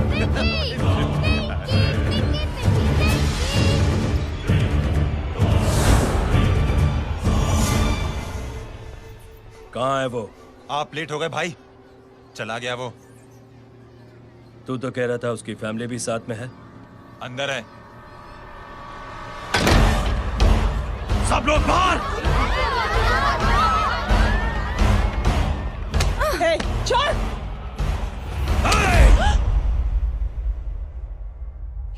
पिंकी, पिंकी, पिंकी, पिंकी। कहाँ है वो? आप लेट हो गए भाई, चला गया वो। तू तो कह रहा था उसकी फैमिली भी साथ में है। अंदर है। सब लोग बाहर। छोड़।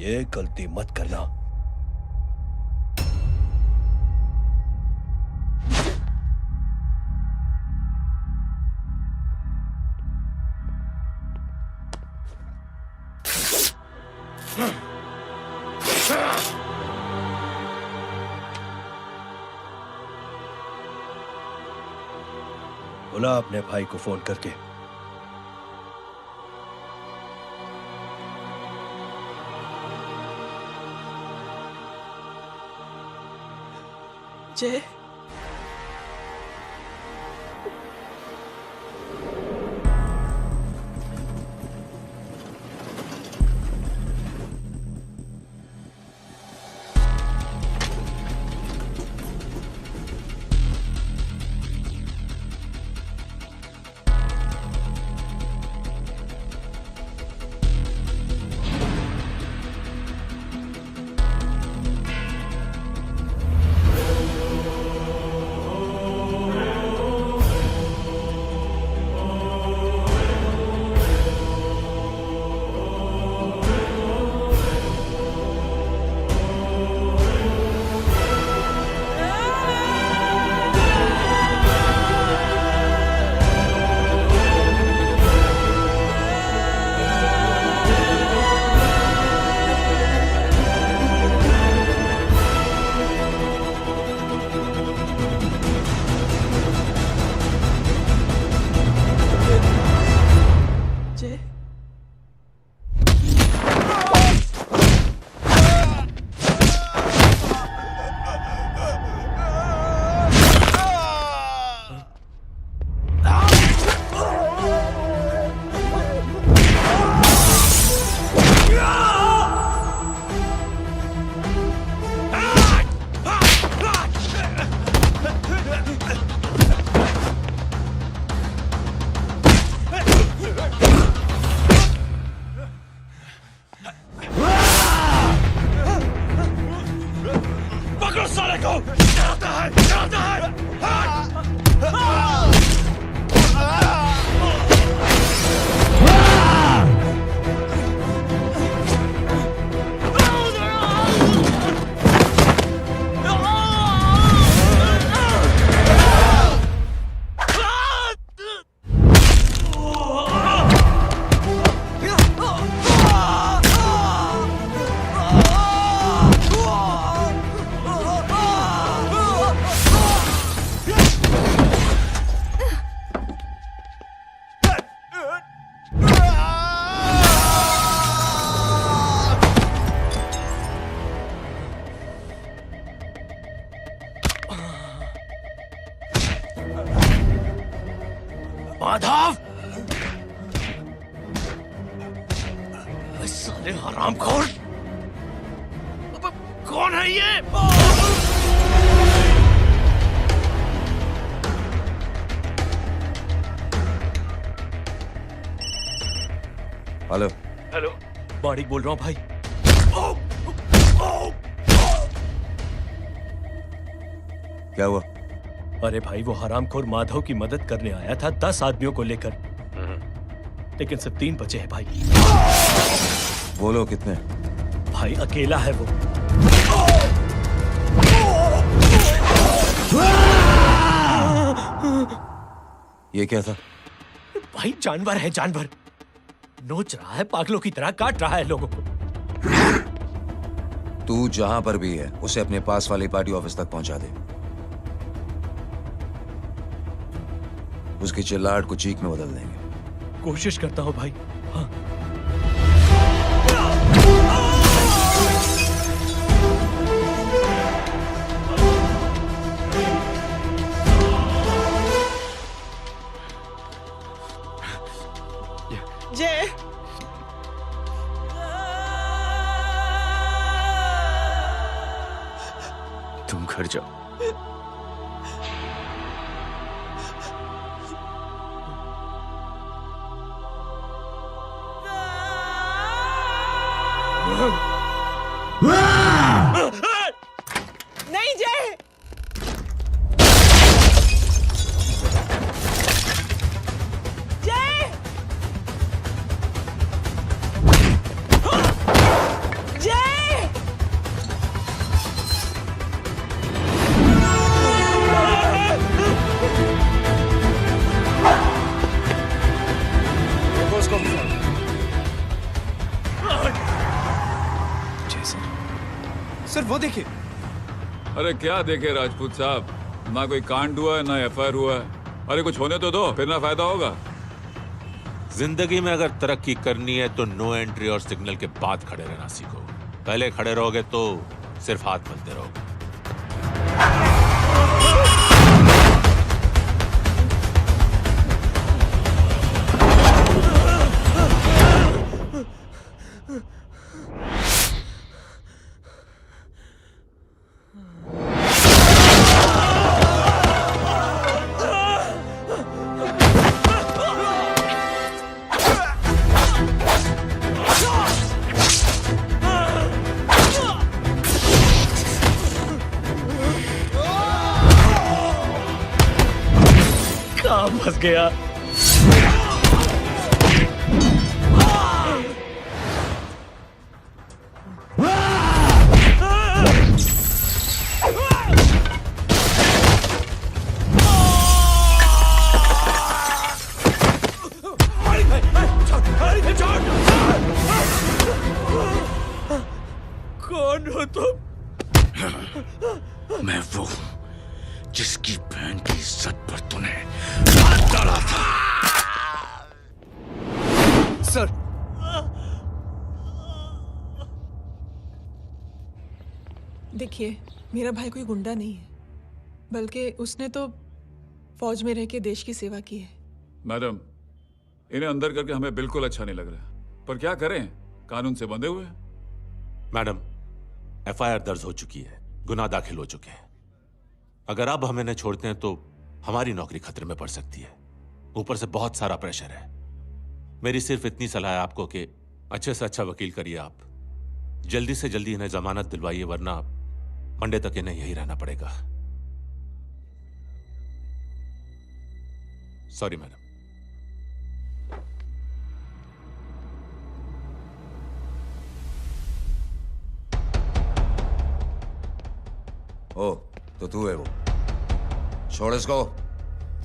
ये गलती मत करना। बुला अपने भाई को फोन करके। जय, माधव, साले हरामखोर, कौन है ये? हेलो हेलो, माणिक बोल रहा हूँ भाई। क्या हुआ? अरे भाई, वो हरामखोर माधव की मदद करने आया था 10 आदमियों को लेकर, लेकिन सिर्फ 3 बचे हैं भाई। वो लोग कितने? भाई अकेला है वो। ये क्या था? भाई जानवर है, जानवर। नोच रहा है, पागलों की तरह काट रहा है लोगों को। तू जहां पर भी है उसे अपने पास वाले पार्टी ऑफिस तक पहुंचा दे। उसकी चिल्लाहट को चीख में बदल देंगे। कोशिश करता हूं भाई। हाँ। जय, तुम घर जाओ। नहीं जय, जय, जय, वो देखिए। अरे क्या देखे राजपूत साहब, ना कोई कांड हुआ है ना एफआईआर हुआ है। अरे कुछ होने तो दो, फिर ना फायदा होगा। जिंदगी में अगर तरक्की करनी है तो नो एंट्री और सिग्नल के बाद खड़े रहना सीखो। पहले खड़े रहोगे तो सिर्फ हाथ मलते रहोगे। फंस गया। कौन हो तुम? मैं वो जिसकी बहन की इज्जत पर तूने हाथ डाला था। सर, देखिए, मेरा भाई कोई गुंडा नहीं है, बल्कि उसने तो फौज में रह के देश की सेवा की है। मैडम, इन्हें अंदर करके हमें बिल्कुल अच्छा नहीं लग रहा, पर क्या करें, कानून से बंधे हुए। मैडम, एफआईआर दर्ज हो चुकी है, गुनाह दाखिल हो चुके हैं। अगर अब हम इन्हें छोड़ते हैं तो हमारी नौकरी खतरे में पड़ सकती है। ऊपर से बहुत सारा प्रेशर है। मेरी सिर्फ इतनी सलाह है आपको कि अच्छे से अच्छा वकील करिए आप। जल्दी से जल्दी इन्हें जमानत दिलवाइए, वरना मंडे तक इन्हें यही रहना पड़ेगा। Sorry madam. ओ, तो तू है वो। छोड़ इसको।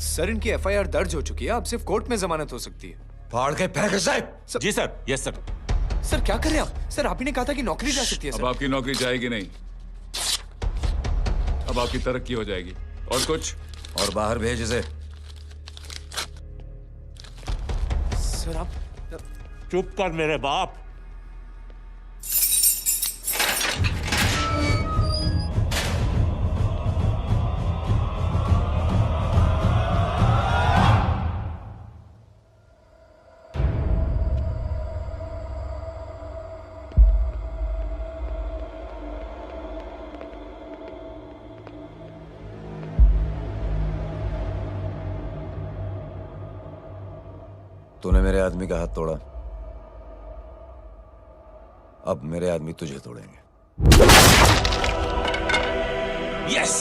सर, इनकी एफआईआर दर्ज हो चुकी है, अब सिर्फ कोर्ट में जमानत हो सकती है। फाड़ के फेंक साहब। जी सर। Yes sir. सर क्या कर रहे हैं आप? सर, आप ही ने कहा था कि नौकरी जा सकती है। अब आपकी नौकरी जाएगी नहीं, अब आपकी तरक्की हो जाएगी। और कुछ? और बाहर भेज इसे। सर आप चुप कर मेरे बाप। तूने मेरे आदमी का हाथ तोड़ा, अब मेरे आदमी तुझे तोड़ेंगे। यस।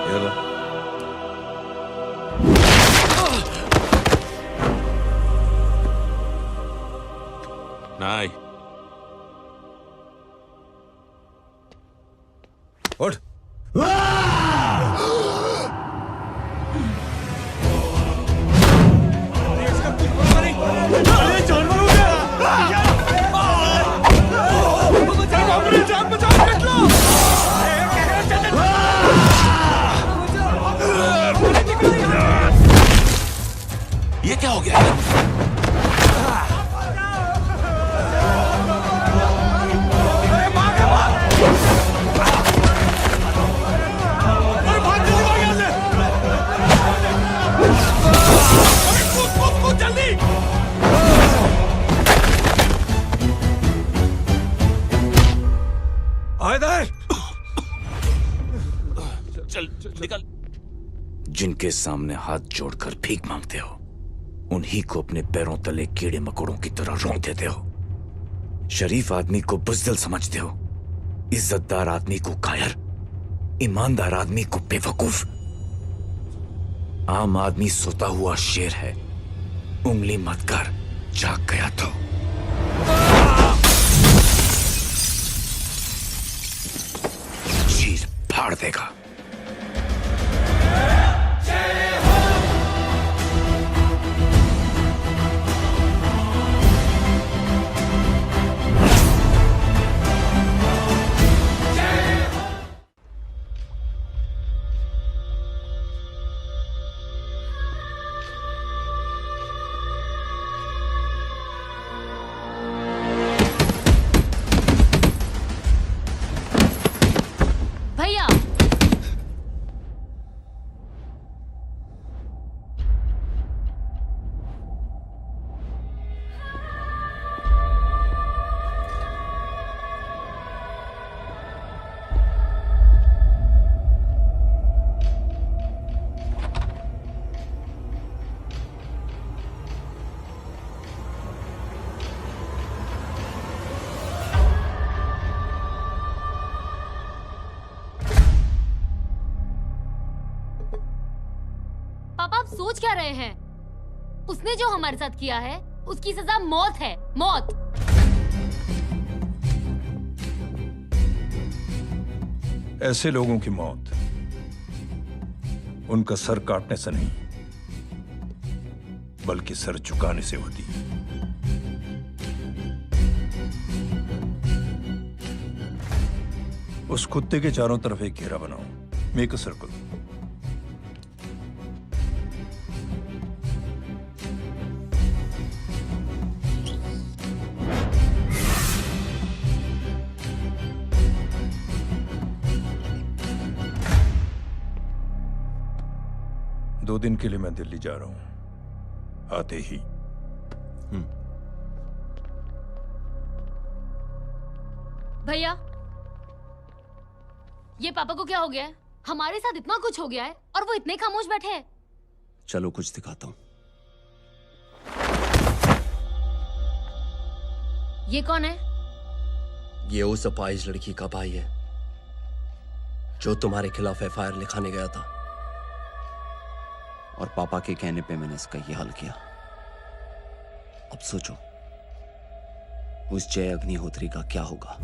ये लो। नहीं। उठ। ये क्या हो गया? चल निकल। जिनके सामने हाथ जोड़कर भीख मांगते हो, उन्हीं को अपने पैरों तले कीड़े मकोड़ों की तरह रौंद देते हो। शरीफ आदमी को बुज़दिल समझते हो, इज्जतदार आदमी को कायर, ईमानदार आदमी को बेवकूफ। आम आदमी सोता हुआ शेर है, उंगली मत कर, जाग गया तो। चीर फाड़ देगा। जय हो सोच क्या रहे हैं? उसने जो हमारे साथ किया है उसकी सजा मौत है, मौत। ऐसे लोगों की मौत उनका सर काटने से नहीं बल्कि सर झुकाने से होती है। उस कुत्ते के चारों तरफ एक घेरा बनाओ, मेक अ सर्कल। दो दिन के लिए मैं दिल्ली जा रहा हूं, आते ही। भैया, ये पापा को क्या हो गया है? हमारे साथ इतना कुछ हो गया है और वो इतने खामोश बैठे हैं। चलो कुछ दिखाता हूं। ये कौन है? ये उस अपाहिज लड़की का भाई है जो तुम्हारे खिलाफ एफआईआर लिखाने गया था, और पापा के कहने पे मैंने इसका ये हाल किया। अब सोचो उस जय अग्निहोत्री का क्या होगा।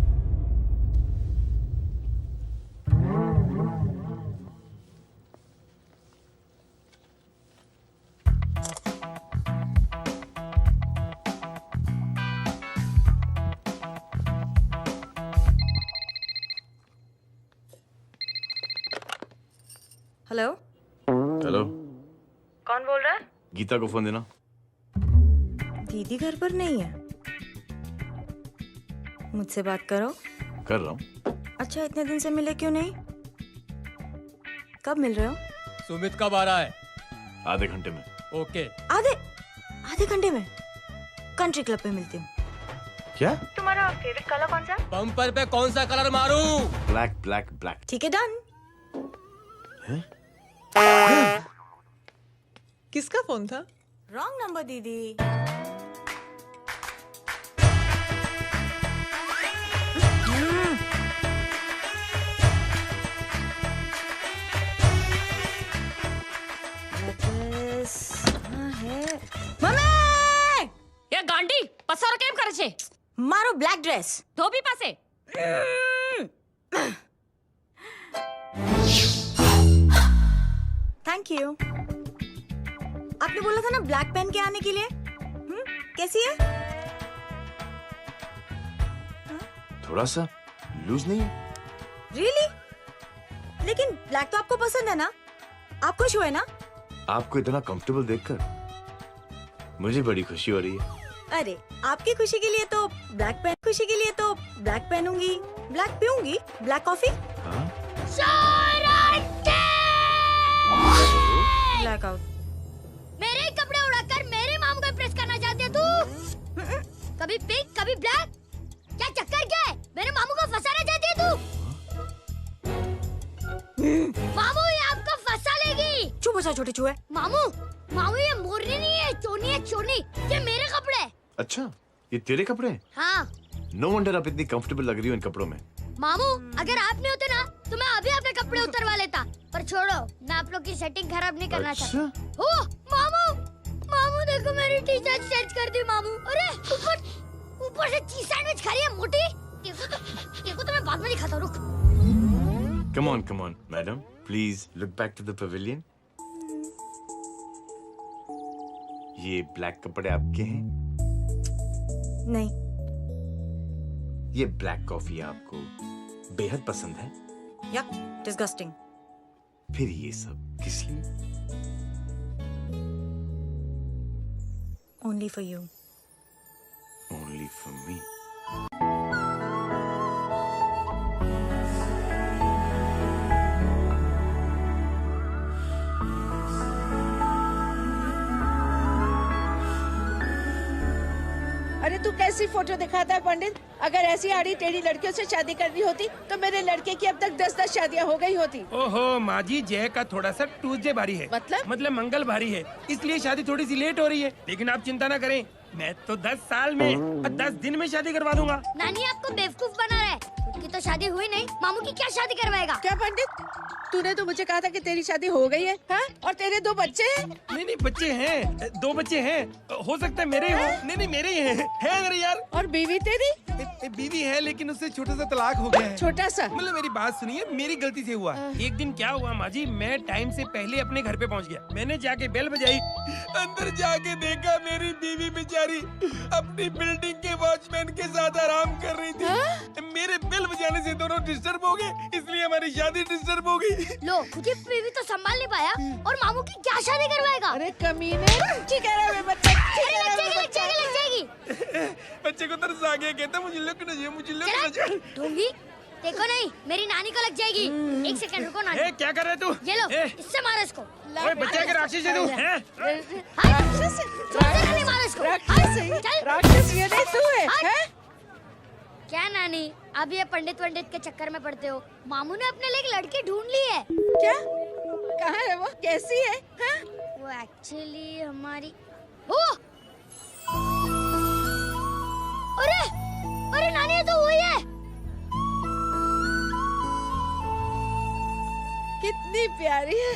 हेलो, हेलो, कौन बोल रहा है? गीता को फोन देना। दीदी घर पर नहीं है। मुझसे बात करो। कर रहा हूँ। अच्छा, इतने दिन से मिले क्यों नहीं? कब मिल रहे हो? सुमित कब आ रहा है? आधे घंटे में। ओके। आधे घंटे में कंट्री क्लब पे मिलती हूँ। क्या? तुम्हारा फेवरेट कलर कौन सा? बम्पर पे कौन सा कलर मारूं? Black black black. ठीक है, डन। किसका फोन था? रॉन्ग नंबर दीदी। ये गांडी पसारो केम करे छे? मारो ब्लैक ड्रेस। धोबी पासे। Thank you. आपने बोला था ना ब्लैक पेन के आने के लिए। कैसी है? थोड़ा सा लूज नहीं है? रियली? लेकिन ब्लैक तो आपको पसंद है ना? आप खुश हुए ना? आपको इतना कंफर्टेबल देखकर मुझे बड़ी खुशी हो रही है। अरे, आपकी खुशी के लिए तो ब्लैक पेन, खुशी के लिए तो ब्लैक पहनूंगी, ब्लैक पीऊंगी, ब्लैक कॉफी। Black out. मेरे ही कपड़े उड़ाकर मेरे मामू को इम्प्रेस करना चाहती है तू? कभी पिंक, कभी ब्लैक, क्या चक्कर क्या है? मेरे मामू को फंसाना चाहती है तू? मामू, ये आपको फंसा लेगी। चुप हो जा छोटे चूहे। मामू, मामू ये मोरनी नहीं है, चोनी है, चोनी। ये मेरे कपड़े हैं। अच्छा, ये तेरे कपड़े हैं? हाँ। नो वंडर आप इतनी कंफर्टेबल लग रही हो इन कपड़ों में। मामू, अगर आप नहीं होते ना तो मैं अभी आपके कपड़े उतरवा लेता। पर छोड़ो, मैं आप लोग की सेटिंग खराब नहीं करना चाहता। ओह, मामू, मामू देखो मेरी टी शर्ट चेंज कर दी मामू। अरे ऊपर से चीज सैंडविच खा रही है मोटी। देखो तो मैं बाद में दिखाता हूँ, रुक। Come on, madam. Please look back to the pavilion. ये ब्लैक कपड़े आपके हैं? नहीं। ये ब्लैक कॉफी आपको बेहद पसंद है? Yuck, disgusting. फिर ये सब किस लिए? Only for you. Only for me. अरे तू कैसी फोटो दिखाता है पंडित? अगर ऐसी आड़ी टेढ़ी लड़कियों से शादी करनी होती तो मेरे लड़के की अब तक 10-10 शादियां हो गई होती। ओहो माँ जी, जय का थोड़ा सा ट्यूसडे भारी है। मतलब मंगल भारी है, इसलिए शादी थोड़ी सी लेट हो रही है। लेकिन आप चिंता ना करें, मैं तो 10 साल में और 10 दिन में शादी करवा दूंगा। नानी आपको बेवकूफ बना रहा है। खुद की तो शादी हुई नहीं, मामू की क्या शादी करवाएगा? क्या पंडित? तूने तो मुझे कहा था कि तेरी शादी हो गई है, हाँ? और तेरे 2 बच्चे हैं? नहीं बच्चे हैं, 2 बच्चे हैं। हो सकता है मेरे ही हो। नहीं मेरे ही हैं। है मेरे यार। और बीवी तेरी? बीवी है लेकिन उससे छोटा सा तलाक हो गया है। छोटा सा? मतलब मेरी बात सुनिए, मेरी गलती से हुआ। एक दिन क्या हुआ माँ जी, मैं टाइम से पहले अपने घर पे पहुँच गया। मैंने जाके बेल बजाई, अंदर जाके देखा मेरी बीवी बेचारी अपनी बिल्डिंग के वॉचमैन के साथ आराम कर रही थी। मेरे बेल बजाने से दोनों डिस्टर्ब हो गए, इसलिए हमारी शादी डिस्टर्ब हो गई। लो, मुझे बीवी तो संभाल नहीं पाया और मामू की क्या शादी करवाएगा? अरे कमीने, ठीक है रे बच्चे, लग जाएगी। बच्चे को तरस आ गया, कहता मुझे लगना चाहिए, मुझे लगना चाहिए। ढूंढी, देखो नहीं, मेरी नानी को लग जाएगी। 1 सेकंड रुको नानी। क्या कर रहे तू? ये लो, इससे मारो इसको। ओए बच्चा के राक्षस है तू, हैं? मारो इसको। राक्षस ये नहीं तू है, हैं? क्या नानी, अब ये पंडित के चक्कर में पड़ते हो? मामू ने अपने लिए एक लड़की ढूंढ ली है। क्या? कहाँ है वो? कैसी है? हाँ? वो एक्चुअली हमारी अरे नानी, ये तो वही है। कितनी प्यारी है,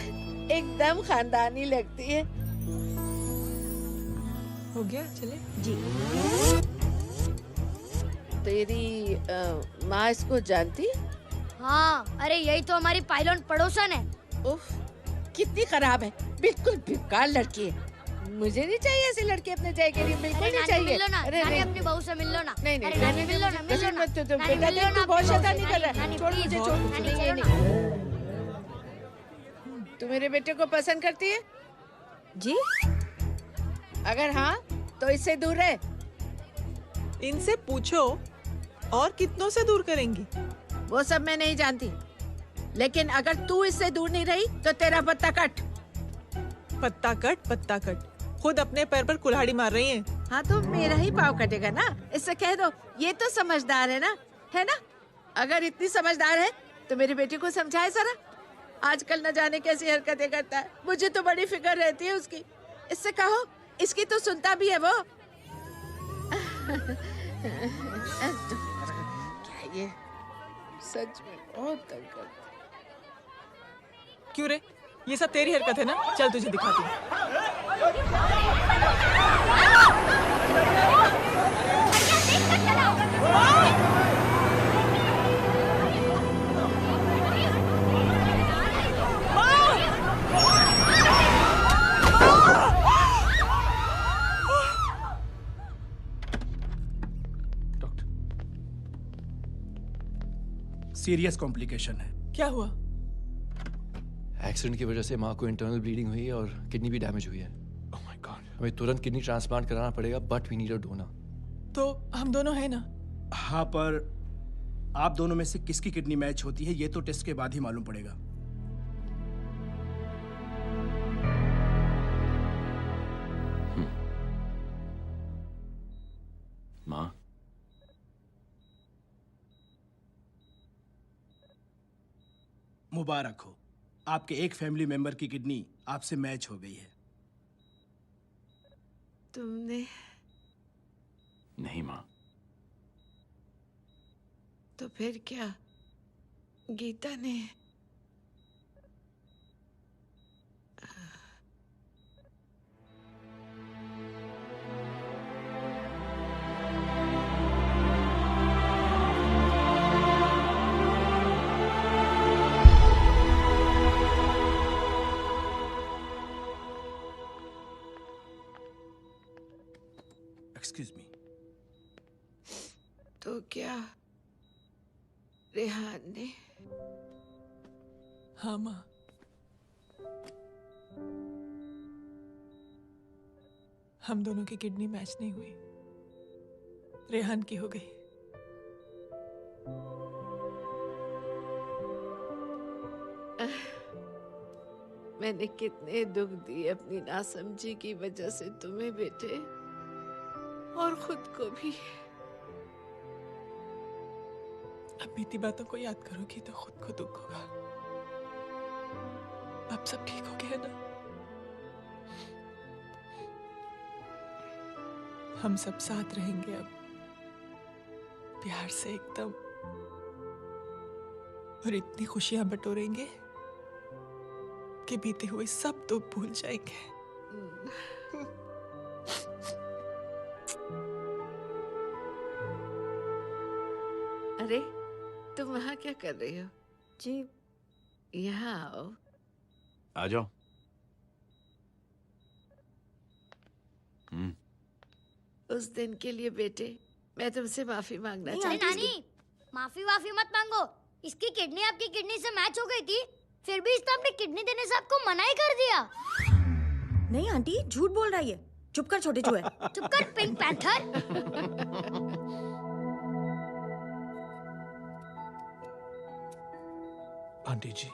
एकदम खानदानी लगती है। हो गया, चले जी। तेरी माँ इसको जानती? हाँ, अरे यही तो हमारी पायलट पड़ोसन है। उफ, कितनी खराब है, बिल्कुल बेकार लड़की है। मुझे नहीं चाहिए ऐसी लड़की अपने जय के लिए, बिल्कुल नहीं चाहिए। मिल लो ना, नानी अपनी बहू से मिल लो ना। नहीं नानी मिल लो ना, मिल लो ना। बेटा देख, तू बहुत शैतानी कर रहा है। छोड़ मुझे, छोड़ मुझे। तू मेरे बेटे को पसंद करती है? जी। अगर हाँ तो इससे दूर रहे। इनसे पूछो, और कितनों से दूर करेंगी? वो सब मैं नहीं जानती, लेकिन अगर तू इससे दूर नहीं रही तो तेरा पत्ता कट। पत्ता कट खुद अपने पैर पर कुल्हाड़ी मार रही हैं। हाँ तो मेरा ही पाँव कटेगा ना, इससे कह दो ये तो समझदार है ना, है ना? अगर इतनी समझदार है तो मेरी बेटी को समझाए जरा। आजकल न जाने कैसी हरकतें करता है, मुझे तो बड़ी फिक्र रहती है उसकी। इससे कहो, इसकी तो सुनता भी है वो। क्या ये सच में बहुत तंग करता है। क्यों रे, ये सब तेरी हरकत है ना? चल तुझे दिखाती हूँ। सीरियस कॉम्प्लिकेशन है। क्या हुआ? एक्सीडेंट की वजह से माँ को इंटरनल ब्लीडिंग हुई है और किडनी भी डैमेज हुई है। ओह माय गॉड, हमें तुरंत किडनी ट्रांसप्लांट कराना पड़ेगा, but we need a donor. तो हम दोनों हैं ना? हाँ, पर आप दोनों में से किसकी किडनी मैच होती है ये तो टेस्ट के बाद ही मालूम पड़ेगा। माँ, मुबारक हो, आपके एक फैमिली मेंबर की किडनी आपसे मैच हो गई है। तुमने? नहीं माँ। तो फिर क्या गीता ने? Excuse me. तो क्या रेहान ने? हाँ माँ, हम दोनों की किडनी मैच नहीं हुई, रेहान की हो गई। मैंने कितने दुख दिए अपनी नासमझी की वजह से तुम्हें बेटे, और खुद को भी। अब बीती बातों को याद करोगी तो खुद को दुख होगा। अब सब ठीक हो गया ना? हम सब साथ रहेंगे अब, प्यार से एकदम, और इतनी खुशियां बटोरेंगे आपके बीते हुए सब दुख भूल जाएंगे। अरे तुम वहाँ क्या कर रही हो? जी यहाँ आओ। आ जाओ। उस दिन के लिए बेटे मैं तुमसे माफी मांगना अरे चाहती नानी, माफी वाफी मत मांगो। इसकी किडनी आपकी किडनी से मैच हो गई थी, फिर भी इसने अपनी किडनी देने से आपको मना ही कर दिया। नहीं आंटी, झूठ बोल रही है। चुप कर छोटे चूहे। चुप कर पिंक पैंथर। आंटी जी,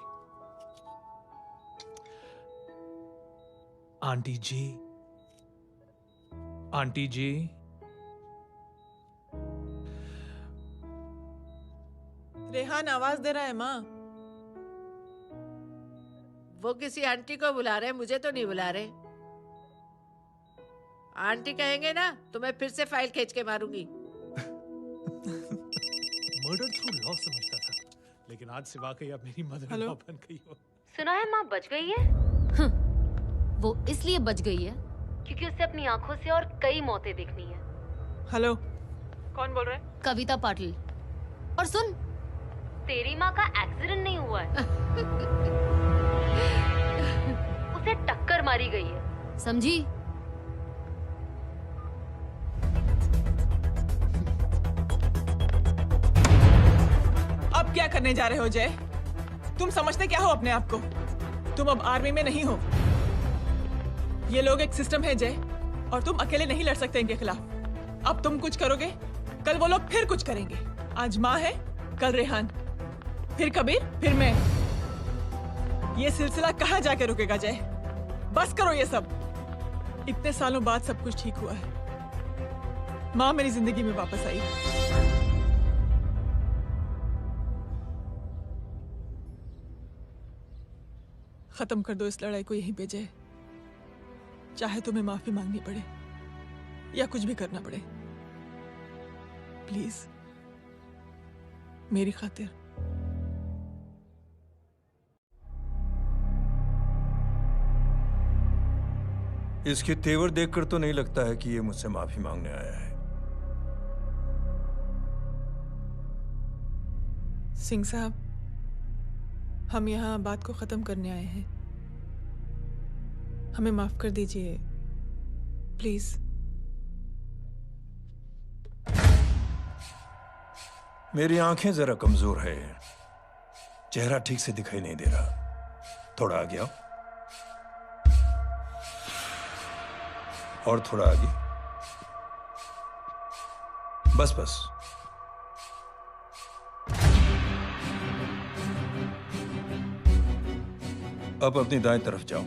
आंटी जी, आंटी जी, रेहान आवाज दे रहा है माँ। वो किसी आंटी को बुला रहे हैं, मुझे तो नहीं बुला रहे। आंटी कहेंगे ना तो मैं फिर से फाइल खींच के मारूंगी। मर्डर थ्रू लॉ समझता था, लेकिन आज से वाकई आप मेरी मदर इन लॉ बन गई हो। सुना है माँ बच गई है। वो इसलिए बच गई है क्योंकि उसे अपनी आंखों से और कई मौतें देखनी है। हेलो, कौन बोल रहे हैं? कविता पाटिल। और सुन, तेरी माँ का एक्सीडेंट नहीं हुआ है, उसे टक्कर मारी गई है, समझी? अब क्या करने जा रहे हो जय? तुम समझते क्या हो अपने आप को? तुम अब आर्मी में नहीं हो। ये लोग एक सिस्टम है जय, और तुम अकेले नहीं लड़ सकते इनके खिलाफ। अब तुम कुछ करोगे, कल वो लोग फिर कुछ करेंगे। आज माँ है, कल रेहान, फिर कबीर, फिर मैं। ये सिलसिला कहाँ जाके रुकेगा जय? बस करो ये सब। इतने सालों बाद सब कुछ ठीक हुआ है। माँ मेरी जिंदगी में वापस आई। खत्म कर दो इस लड़ाई को यहीं पे जय। चाहे तुम्हें माफी मांगनी पड़े या कुछ भी करना पड़े, प्लीज मेरी खातिर। इसके तेवर देखकर तो नहीं लगता है कि ये मुझसे माफी मांगने आया है। सिंह साहब, हम यहाँ बात को खत्म करने आए हैं। हमें माफ कर दीजिए प्लीज। मेरी आंखें जरा कमजोर है, चेहरा ठीक से दिखाई नहीं दे रहा। थोड़ा आगे आओ, और थोड़ा आगे। बस बस। अब अपनी दाएं तरफ जाओ।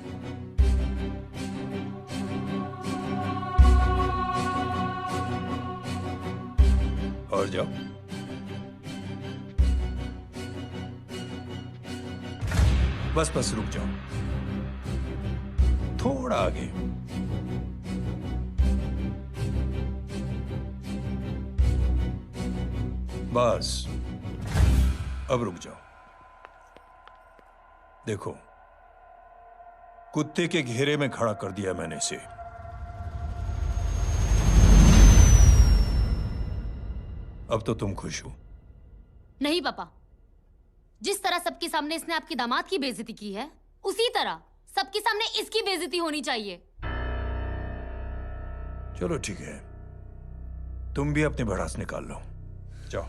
और जाओ। बस बस रुक जाओ, थोड़ा आगे। बस अब रुक जाओ। देखो, कुत्ते के घेरे में खड़ा कर दिया मैंने इसे। अब तो तुम खुश हो? नहीं पापा, जिस तरह सबके सामने इसने आपकी दामाद की बेइज्जती की है, उसी तरह सबके सामने इसकी बेइज्जती होनी चाहिए। चलो ठीक है, तुम भी अपनी भड़ास निकाल लो। जाओ।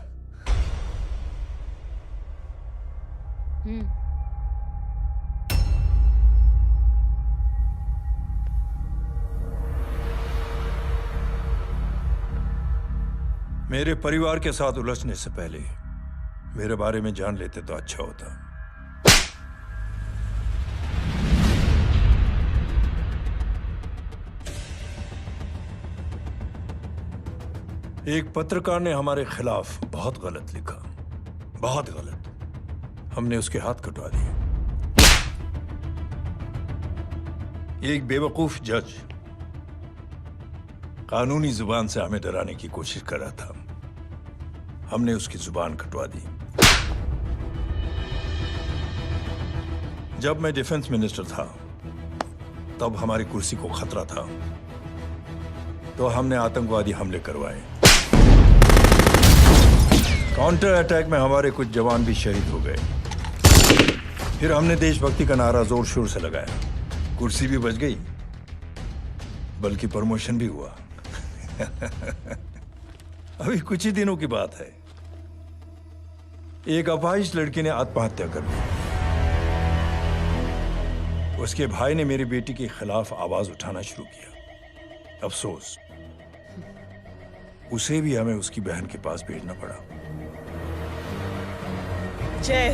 मेरे परिवार के साथ उलझने से पहले मेरे बारे में जान लेते तो अच्छा होता। एक पत्रकार ने हमारे खिलाफ बहुत गलत लिखा, बहुत गलत। हमने उसके हाथ कटवा दिए। एक बेवकूफ जज कानूनी जुबान से हमें डराने की कोशिश कर रहा था। हमने उसकी जुबान कटवा दी। जब मैं डिफेंस मिनिस्टर था तब हमारी कुर्सी को खतरा था, तो हमने आतंकवादी हमले करवाए। काउंटर अटैक में हमारे कुछ जवान भी शहीद हो गए। फिर हमने देशभक्ति का नारा जोर शोर से लगाया। कुर्सी भी बच गई, बल्कि प्रमोशन भी हुआ। अभी कुछ ही दिनों की बात है, एक अपाहिज लड़की ने आत्महत्या कर ली। उसके भाई ने मेरी बेटी के खिलाफ आवाज उठाना शुरू किया। अफसोस, उसे भी हमें उसकी बहन के पास भेजना पड़ा। जय,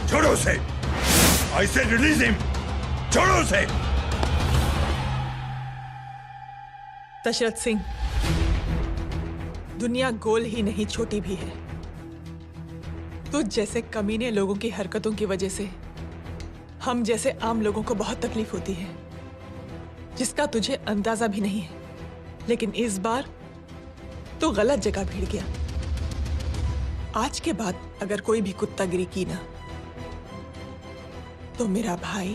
छोड़ो उसे। I said release him. छोड़ो उसे। दशरथ सिंह, दुनिया गोल ही नहीं छोटी भी है। तुझ जैसे कमीने लोगों की हरकतों की वजह से हम जैसे आम लोगों को बहुत तकलीफ होती है, जिसका तुझे अंदाजा भी नहीं है। लेकिन इस बार तू गलत जगह भिड़ गया। आज के बाद अगर कोई भी कुत्तागिरी की ना, तो मेरा भाई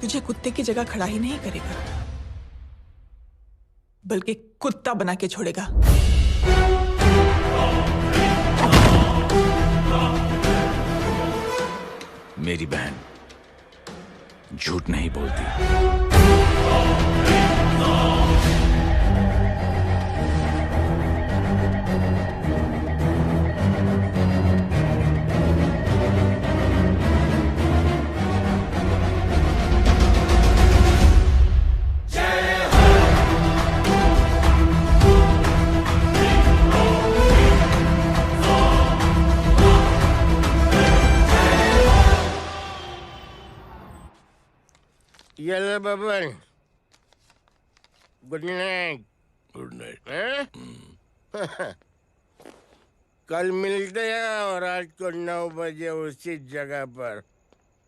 तुझे कुत्ते की जगह खड़ा ही नहीं करेगा, बल्कि कुत्ता बना के छोड़ेगा। मेरी बहन झूठ नहीं बोलती। Yellow bubble. Good night. Good night. कल मिलते हैं और आज को 9 बजे उसी जगह पर।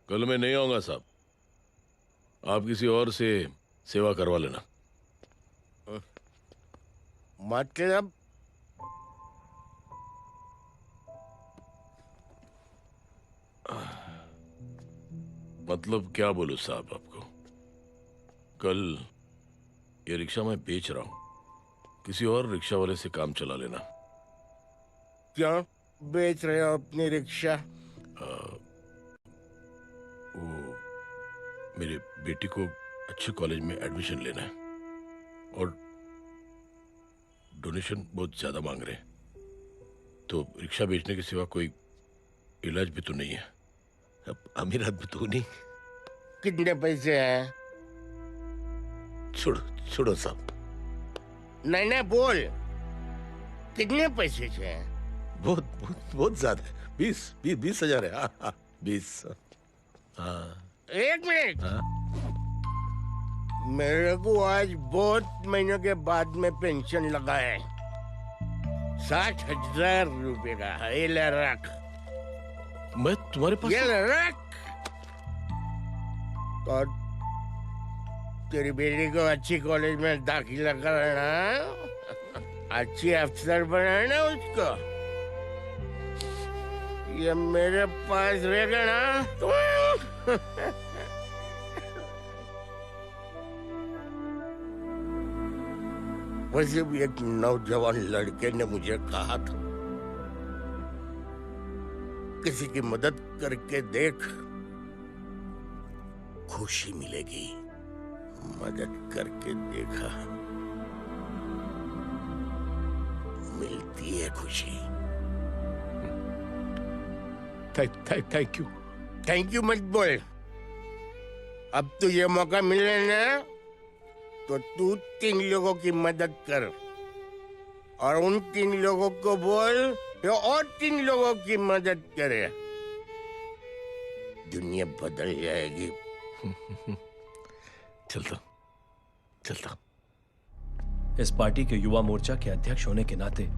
कल मैं नहीं आऊंगा साहब, आप किसी और से सेवा करवा लेना। मतलब? मतलब क्या बोलूं साहब आपको। कल ये रिक्शा मैं बेच रहा हूं, किसी और रिक्शा वाले से काम चला लेना। क्यों बेच रहे हो अपनी रिक्शा? वो मेरी बेटी को अच्छे कॉलेज में एडमिशन लेना है और डोनेशन बहुत ज्यादा मांग रहे हैं, तो रिक्शा बेचने के सिवा कोई इलाज भी तो नहीं है। अब अमीर आदमी तो नहीं। कितने पैसे हैं? छोड़ो छोड़ो साहब। नहीं नहीं बोल, कितने पैसे हैं? बहुत बहुत बहुत ज्यादा है। 20,000 है। हाँ 20। हाँ 1 मिनट। हाँ? मेरे को आज बहुत महीनों के बाद में पेंशन लगा है। 60,000 रुपए का है। ये ले रख। मैं तुम्हारे पास? ये ले रख। तो तेरी बेटी को अच्छी कॉलेज में दाखिला कराना, अच्छी अफसर बनाना उसको। ये मेरे पास रहेगा ना तो वैसे भी एक नौजवान लड़के ने मुझे कहा था, किसी की मदद करके देख, खुशी मिलेगी। मदद करके देखा, मिलती है खुशी। Thank you. थैंक यू मत बोल। अब तो ये मौका मिले ना, तो तू 3 लोगों की मदद कर और उन 3 लोगों को बोल जो और 3 लोगों की मदद करे। दुनिया बदल जाएगी। चलता चलता। इस पार्टी के युवा मोर्चा के अध्यक्ष होने के नाते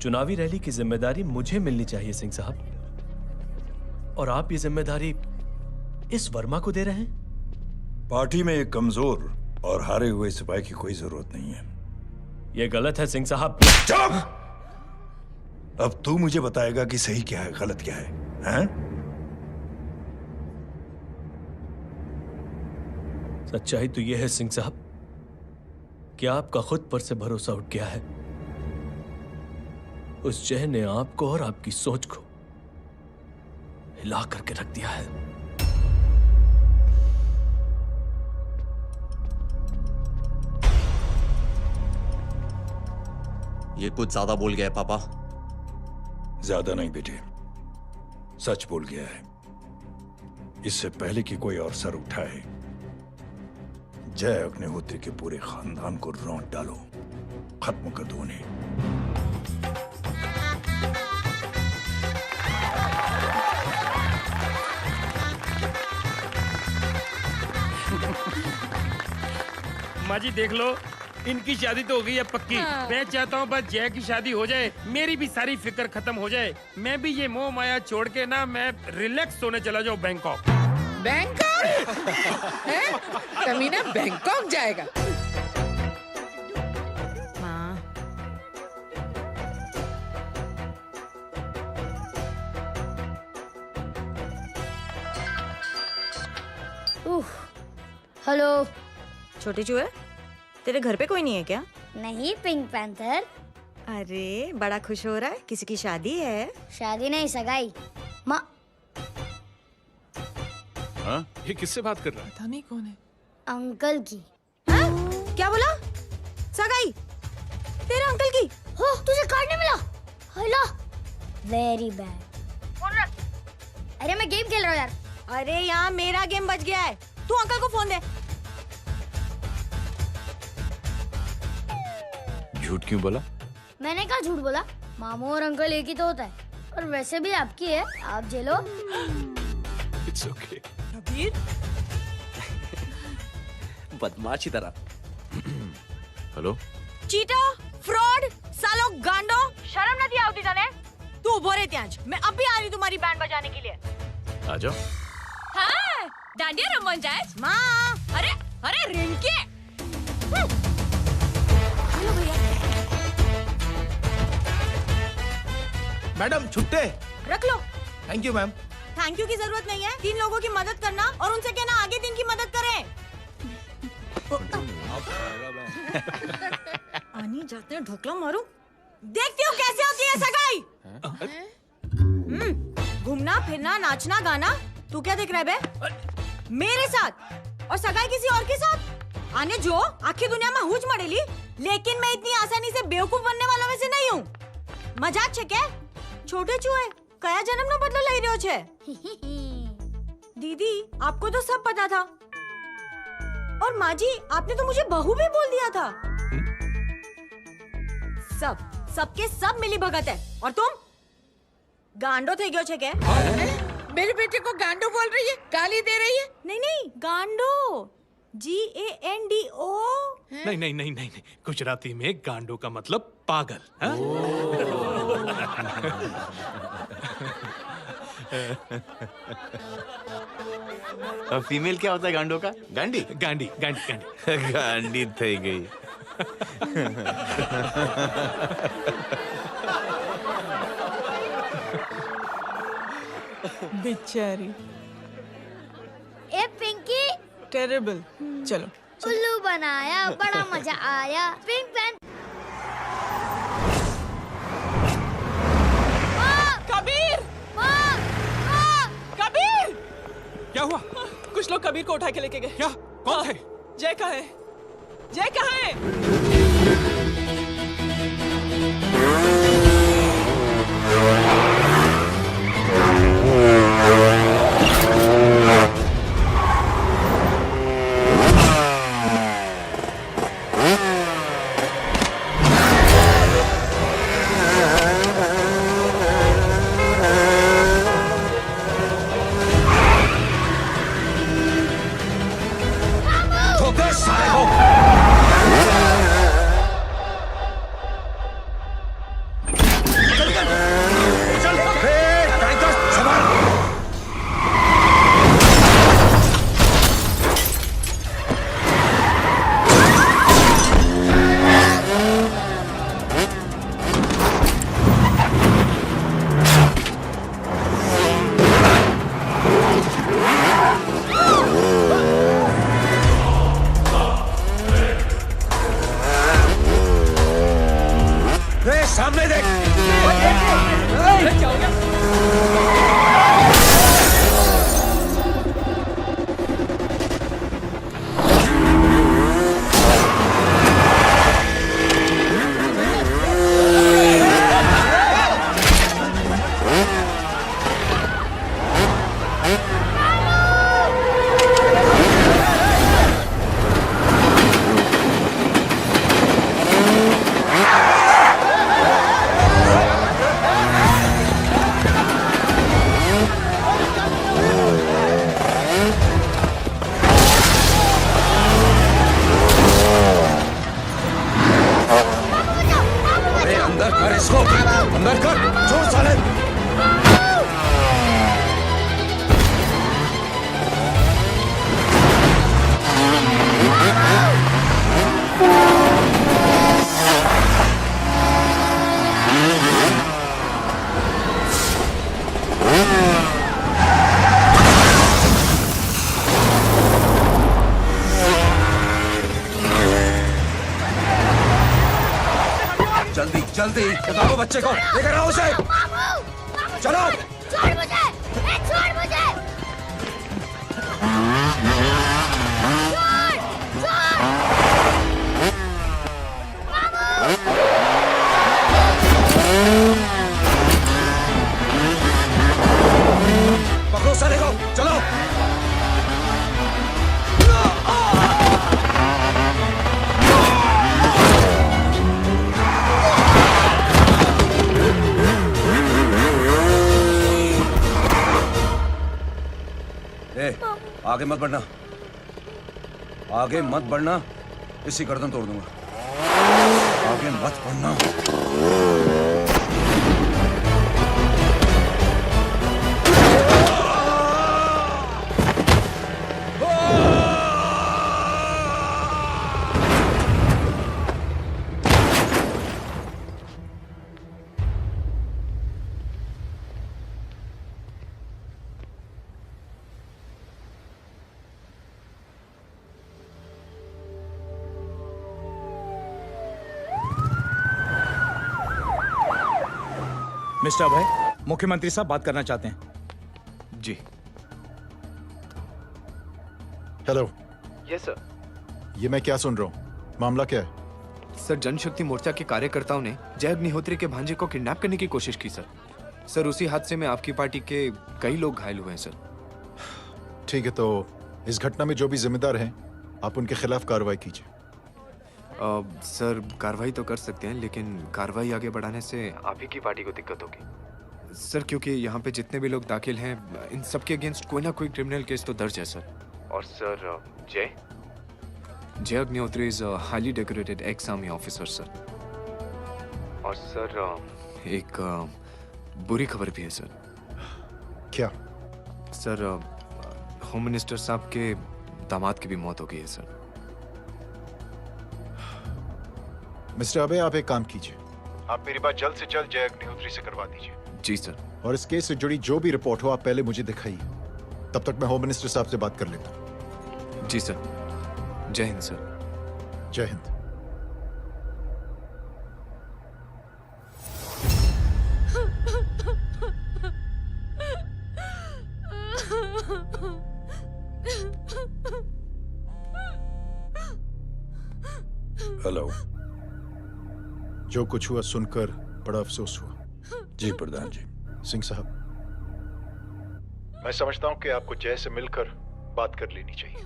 चुनावी रैली की जिम्मेदारी मुझे मिलनी चाहिए सिंह साहब, और आप ये जिम्मेदारी इस वर्मा को दे रहे हैं। पार्टी में एक कमजोर और हारे हुए सिपाही की कोई जरूरत नहीं है। यह गलत है सिंह साहब। चुप! अब तू मुझे बताएगा कि सही क्या है, गलत क्या है, हैं? सच्चाई तो यह है सिंह साहब कि आपका खुद पर से भरोसा उठ गया है। उस जय ने आपको और आपकी सोच को हिला करके रख दिया है। ये कुछ ज्यादा बोल गया है पापा। ज्यादा नहीं बेटे, सच बोल गया है। इससे पहले कि कोई और सर उठाए, जय अग्निहोत्री के पूरे खानदान को रौंद डालो, खत्म कर दो उन्हें। माँ जी देख लो, इनकी शादी तो हो गई है पक्की। हाँ। मैं चाहता हूँ बस जय की शादी हो जाए, मेरी भी सारी फिक्र खत्म हो जाए। मैं भी ये मोह माया छोड़ के ना, मैं रिलैक्स होने चला जाऊँ बैंकॉक। बैंकॉक? हैं? कमीना बैंकॉक जाएगा? माँ, हेलो। छोटे चूहे, तेरे घर पे कोई नहीं है क्या? नहीं, पिंक पैंथर। अरे बड़ा खुश हो रहा है, किसी की शादी है? शादी नहीं, सगाई। माँ, हाँ? ये किससे बात कर रहा है? पता नहीं कौन है। अंकल की। क्या बोला? सगाई? तेरे अंकल की? हो, तुझे कार्ड नहीं मिला? Hello, very bad. फोन रख। अरे मैं गेम खेल रहा हूँ यार। अरे यहाँ मेरा गेम बच गया है, तू अंकल को फोन दे। झूठ क्यों बोला? मैंने कहा झूठ बोला? मामू और अंकल एक ही तो होता है, और वैसे भी आपकी है, आप झेलो। It's okay. कबीर, बदमाशी तरह। हेलो, चीटा, फ्रॉड, सालो गांडो, शर्म नहीं आवती तने? तू उभो रे त्याज, मैं अब भी आ रही तुम्हारी बैंड बजाने के लिए। आ जाओ। हाँ, डांडिया रमन जाए। माँ, अरे अरे रिंकी, हेलो भैया। मैडम छुट्टे रख लो। Thank you ma'am. Thank you की जरूरत नहीं है, 3 लोगों की मदद करना और उनसे कहना आगे 3 की मदद करें। आनी जाते हैं, ढोकला मारूं। देखती हूँ कैसे होती है सगाई। घूमना फिरना नाचना गाना, तू क्या देख रहा है बे? मेरे साथ और सगाई किसी और के साथ? आने जो आखिर दुनिया में हुज मड़ेली, लेकिन मैं इतनी आसानी से बेवकूफ बनने वालों में से नहीं हूँ। मजाक छे क्या? छोटे चूहे कया जन्म नो बदलो लई रह्यो छे? दीदी आपको तो सब पता था, और माँ जी आपने तो मुझे बहू भी बोल दिया था। सबके सब मिली भगत है, और तुम गांडो थे गयो छे क्या? मेरे बेटे को गांडो बोल रही है, गाली दे रही है? नहीं गांडो, GANDO। नहीं नहीं नहीं नहीं, गुजराती में गांडो का मतलब पागल। हाँ? फीमेल क्या होता है गांडो का? गांडी गांडी गांडी गांडी गांडी थई गई। बेचारी। ए पिंकी, टेरिबल। चलो उल्लू बनाया, बड़ा मजा आया। Pink pan. कबीर, कबीर! क्या हुआ? कुछ लोग कबीर को उठा के लेके गए। क्या? कौन थे? जय कहाँ है? जय कहाँ है? ठोकर साले को! जल्दी बताओ बच्चे को लेकर आओ उसे। चलो छोड़ मुझे, छोड़ मुझे। पकड़ो साले को, चलो। ए, आगे मत बढ़ना, आगे मत बढ़ना, इसी गर्दन तोड़ दूंगा। आगे मत बढ़ना। मिस्टर अभय, मुख्यमंत्री साहब बात करना चाहते हैं। जी। हेलो। Yes sir. ये मैं क्या सुन रहा हूँ? मामला क्या है? सर, जनशक्ति मोर्चा के कार्यकर्ताओं ने जय अग्निहोत्री के भांजे को किडनैप करने की कोशिश की सर। सर, उसी हादसे में आपकी पार्टी के कई लोग घायल हुए हैं सर। ठीक है, तो इस घटना में जो भी जिम्मेदार हैं, आप उनके खिलाफ कार्रवाई कीजिए। सर, कार्रवाई तो कर सकते हैं, लेकिन कार्रवाई आगे बढ़ाने से आप ही की पार्टी को दिक्कत होगी सर, क्योंकि यहाँ पे जितने भी लोग दाखिल हैं, इन सबके अगेंस्ट कोई ना कोई क्रिमिनल केस तो दर्ज है सर। और सर, जय Agnihotri is highly decorated ex army officer sir. और सर, एक बुरी खबर भी है सर। क्या? सर, होम मिनिस्टर साहब के दामाद की भी मौत हो गई है सर। मिस्टर अबे, आप एक काम कीजिए, आप मेरी बात जल्द से जल्द जय अग्निहोत्री से करवा दीजिए। जी सर। और इस केस से जुड़ी जो भी रिपोर्ट हो, आप पहले मुझे दिखाइए। तब तक मैं होम मिनिस्टर साहब से बात कर लेता हूँ। जी सर। जय हिंद सर। जय हिंद। हेलो। जो कुछ हुआ सुनकर बड़ा अफसोस हुआ। जी प्रधान जी। सिंह साहब, मैं समझता हूं कि आपको जय से मिलकर बात कर लेनी चाहिए।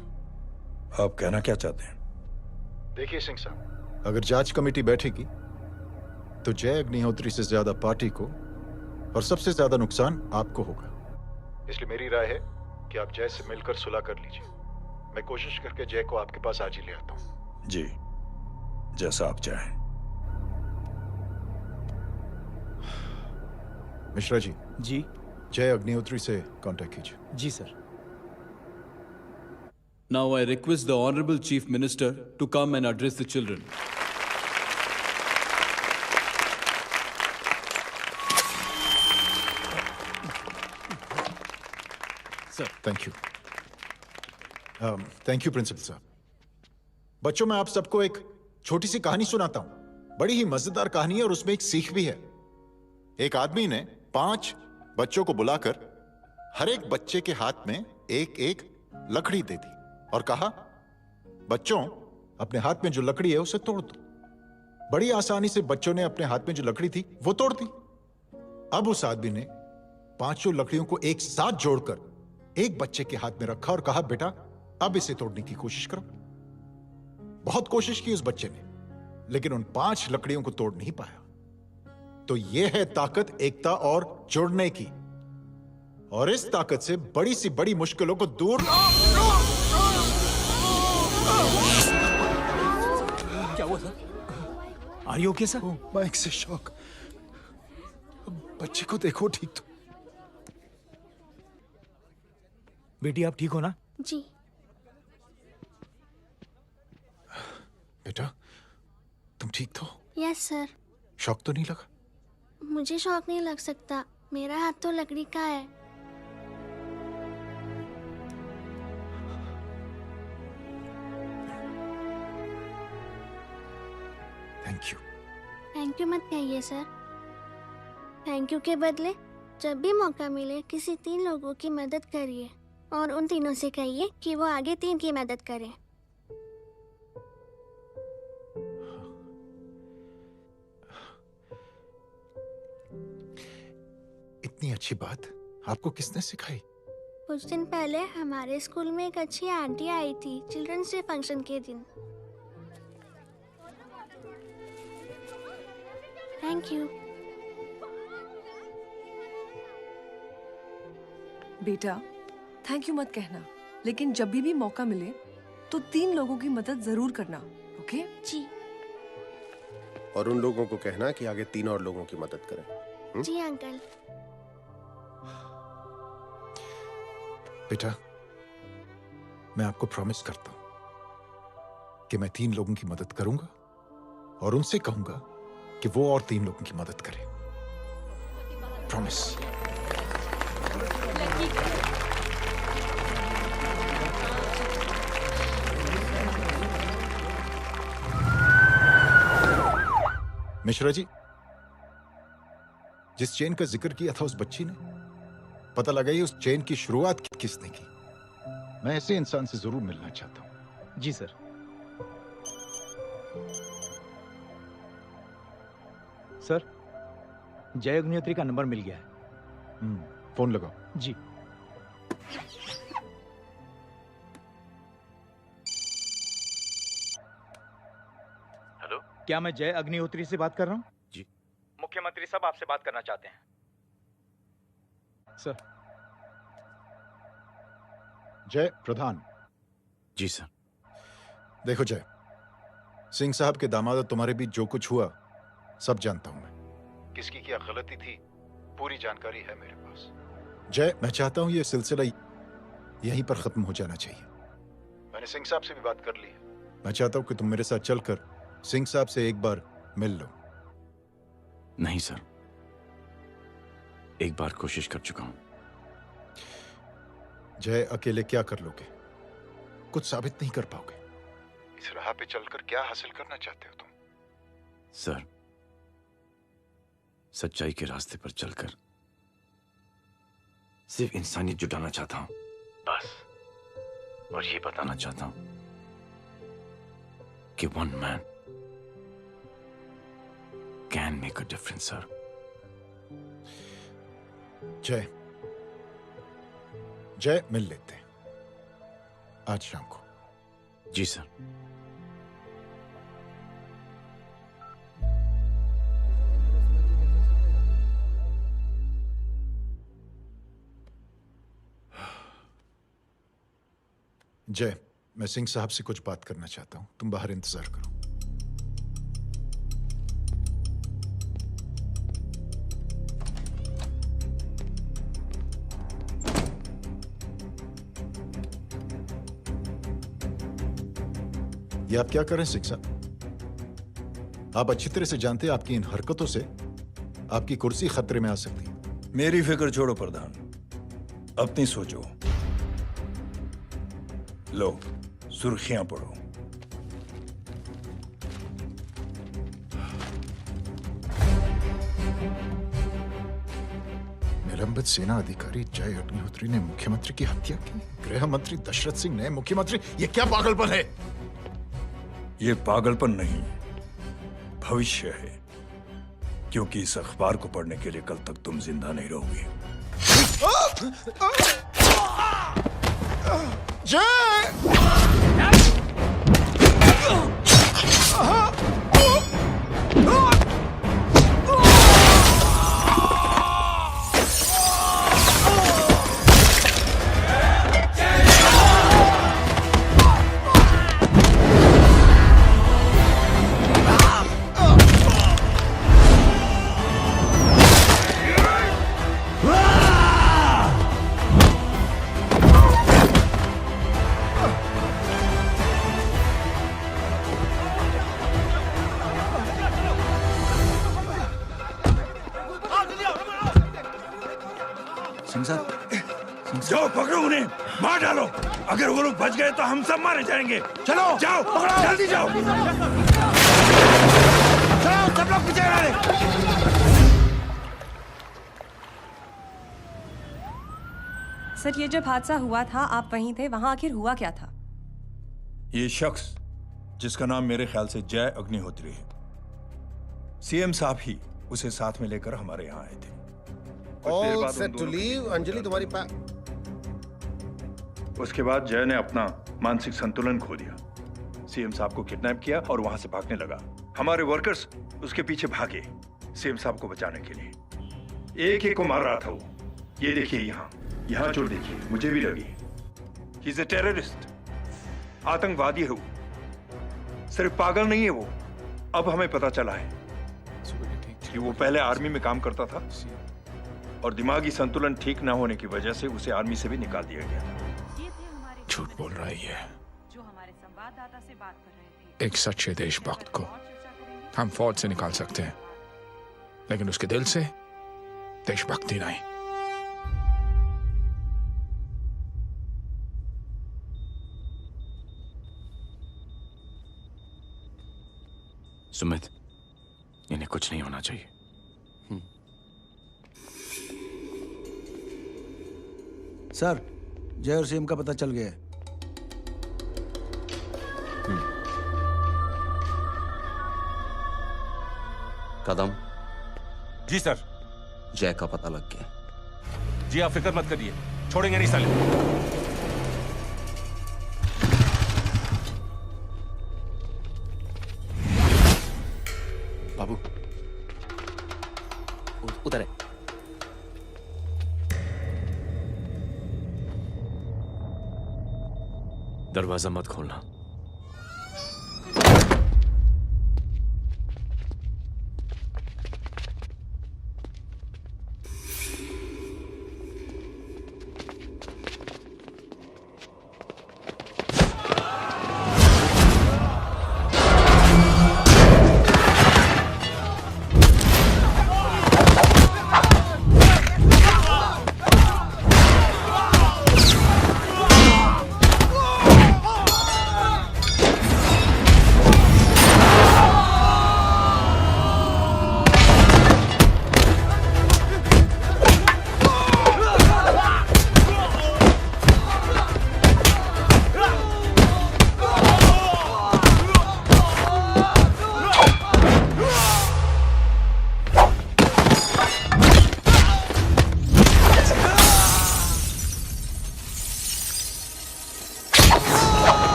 आप कहना क्या चाहते हैं? देखिए सिंह साहब, अगर जांच कमेटी बैठेगी तो जय अग्निहोत्री से ज्यादा पार्टी को और सबसे ज्यादा नुकसान आपको होगा। इसलिए मेरी राय है कि आप जय से मिलकर सुलह कर लीजिए। मैं कोशिश करके जय को आपके पास आज ही ले आता हूं। जी, जैसा आप चाहें। मिश्रा जी। जी। जय अग्निहोत्री से कांटेक्ट कीजिए। जी sir. Now I request the Honorable Chief Minister to come and address the children. Sir. Thank you. Thank you principal साहब। बच्चों, मैं आप सबको एक छोटी सी कहानी सुनाता हूं। बड़ी ही मजेदार कहानी है और उसमें एक सीख भी है। एक आदमी ने 5 बच्चों को बुलाकर हर एक बच्चे के हाथ में एक एक लकड़ी दे दी और कहा, बच्चों, अपने हाथ में जो लकड़ी है उसे तोड़ दो। बड़ी आसानी से बच्चों ने अपने हाथ में जो लकड़ी थी वो तोड़ दी। अब उस आदमी ने 5 लकड़ियों को एक साथ जोड़कर एक बच्चे के हाथ में रखा और कहा, बेटा, अब इसे तोड़ने की कोशिश करो। बहुत कोशिश की उस बच्चे ने, लेकिन उन 5 लकड़ियों को तोड़ नहीं पाया। तो यह है ताकत एकता और जुड़ने की। और इस ताकत से बड़ी सी बड़ी मुश्किलों को दूर। क्या हुआ sir? Are you okay sir? Mic से शॉक। बच्चे को देखो ठीक तो। बेटी, आप ठीक हो ना? जी। बेटा, तुम ठीक तो? Yes sir. शॉक तो नहीं लगा? मुझे शौक नहीं लग सकता, मेरा हाथ तो लकड़ी का है। Thank you. थैंक यू मत कहिए सर। थैंक यू के बदले जब भी मौका मिले किसी 3 लोगों की मदद करिए और उन तीनों से कहिए कि वो आगे 3 की मदद करें। इतनी अच्छी बात आपको किसने सिखाई? कुछ दिन पहले हमारे स्कूल में एक अच्छी आंटी आई थी चिल्ड्रंस डे फंक्शन के दिन। Thank you. बेटा थैंक यू मत कहना, लेकिन जब भी मौका मिले तो 3 लोगों की मदद जरूर करना। ओके जी। और उन लोगों को कहना कि आगे 3 और लोगों की मदद करें। जी अंकल। बेटा मैं आपको प्रॉमिस करता हूं कि मैं 3 लोगों की मदद करूंगा और उनसे कहूंगा कि वो और 3 लोगों की मदद करें। प्रॉमिस। मिश्रा जी, जिस चेन का जिक्र किया था उस बच्ची ने, पता लगा ये उस चेन की शुरुआत किसने की। मैं ऐसे इंसान से जरूर मिलना चाहता हूं। जी सर। सर जय अग्निहोत्री का नंबर मिल गया है। फोन लगाओ। जी। हेलो, क्या मैं जय अग्निहोत्री से बात कर रहा हूँ? जी। मुख्यमंत्री साहब आपसे बात करना चाहते हैं सर। जय प्रधान। जी सर। देखो जय, सिंह साहब के दामाद तुम्हारे बीच जो कुछ हुआ सब जानता हूं मैं। किसकी क्या गलती थी पूरी जानकारी है मेरे पास। जय मैं चाहता हूं ये सिलसिला यहीं पर खत्म हो जाना चाहिए। मैंने सिंह साहब से भी बात कर ली है। मैं चाहता हूं कि तुम मेरे साथ चलकर सिंह साहब से एक बार मिल लो। नहीं सर, एक बार कोशिश कर चुका हूं। जय अकेले क्या कर लोगे? कुछ साबित नहीं कर पाओगे। इस राह पे चलकर क्या हासिल करना चाहते हो तुम? सर, सच्चाई के रास्ते पर चलकर सिर्फ इंसानियत जुटाना चाहता हूं, बस। और ये बताना चाहता हूं कि one man can make a difference, sir. जय, जय मिल लेते हैं आज शाम को। जी सर। जय, मैं सिंह साहब से कुछ बात करना चाहता हूं, तुम बाहर इंतजार करो। ये आप क्या कर रहे हैं सिंह साहब? आप अच्छी तरह से जानते हैं आपकी इन हरकतों से आपकी कुर्सी खतरे में आ सकती है। मेरी फिक्र छोड़ो प्रधान, अपनी सोचो। लो सुर्खियां पढ़ो। निलंबित सेना अधिकारी जय अग्निहोत्री ने मुख्यमंत्री की हत्या की। गृह मंत्री दशरथ सिंह ने मुख्यमंत्री, ये क्या पागलपन है? ये पागलपन नहीं, भविष्य है, क्योंकि इस अखबार को पढ़ने के लिए कल तक तुम जिंदा नहीं रहोगे। जाओ पकड़ो उन्हें, मार डालो। अगर वो लोग बच गए तो हम सब मारे जाएंगे। चलो जाओ, जल्दी जाओ। सब लोग पीछे खड़े सर, ये जब हादसा हुआ था आप वहीं थे, वहां आखिर हुआ क्या था? ये शख्स जिसका नाम मेरे ख्याल से जय अग्निहोत्री है, सीएम साहब ही उसे साथ में लेकर हमारे यहाँ आए थे। All set to leave. Anjali तुम्हारी उसके बाद जय ने अपना मानसिक संतुलन खो दिया, सीएम साहब को किडनैप किया और वहां से भागने लगा। हमारे वर्कर्स उसके पीछे भागे सीएम साहब को बचाने के लिए। एक को मार रहा था वो। ये देखिए यहाँ चोट देखिए, मुझे भी लगी। ही इज ए टेररिस्ट, आतंकवादी है वो, सिर्फ पागल नहीं है वो। अब हमें पता चला है कि वो पहले आर्मी में काम करता था और दिमागी संतुलन ठीक ना होने की वजह से उसे आर्मी से भी निकाल दिया गया था। झूठ बोल रहा है जो हमारे संवाददाता से बात कर रहे थे। एक सच्चे देशभक्त को हम फौज से निकाल सकते हैं, लेकिन उसके दिल से देशभक्ति नहीं। सुमित, इन्हें कुछ नहीं होना चाहिए। सर, जय और सीएम का पता चल गया है। कदम। जी सर। जय का पता लग गया। जी आप फिक्र मत करिए, छोड़ेंगे नहीं साले। बाबू उधर है। दरवाजा मत खोलना।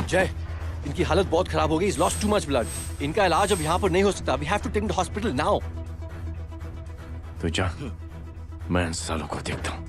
जय, इनकी हालत बहुत खराब हो गई। He's lost too much blood. इनका इलाज अब यहाँ पर नहीं हो सकता। We have to take him to hospital now. तो जा, मैं इन सालों को देखता हूँ।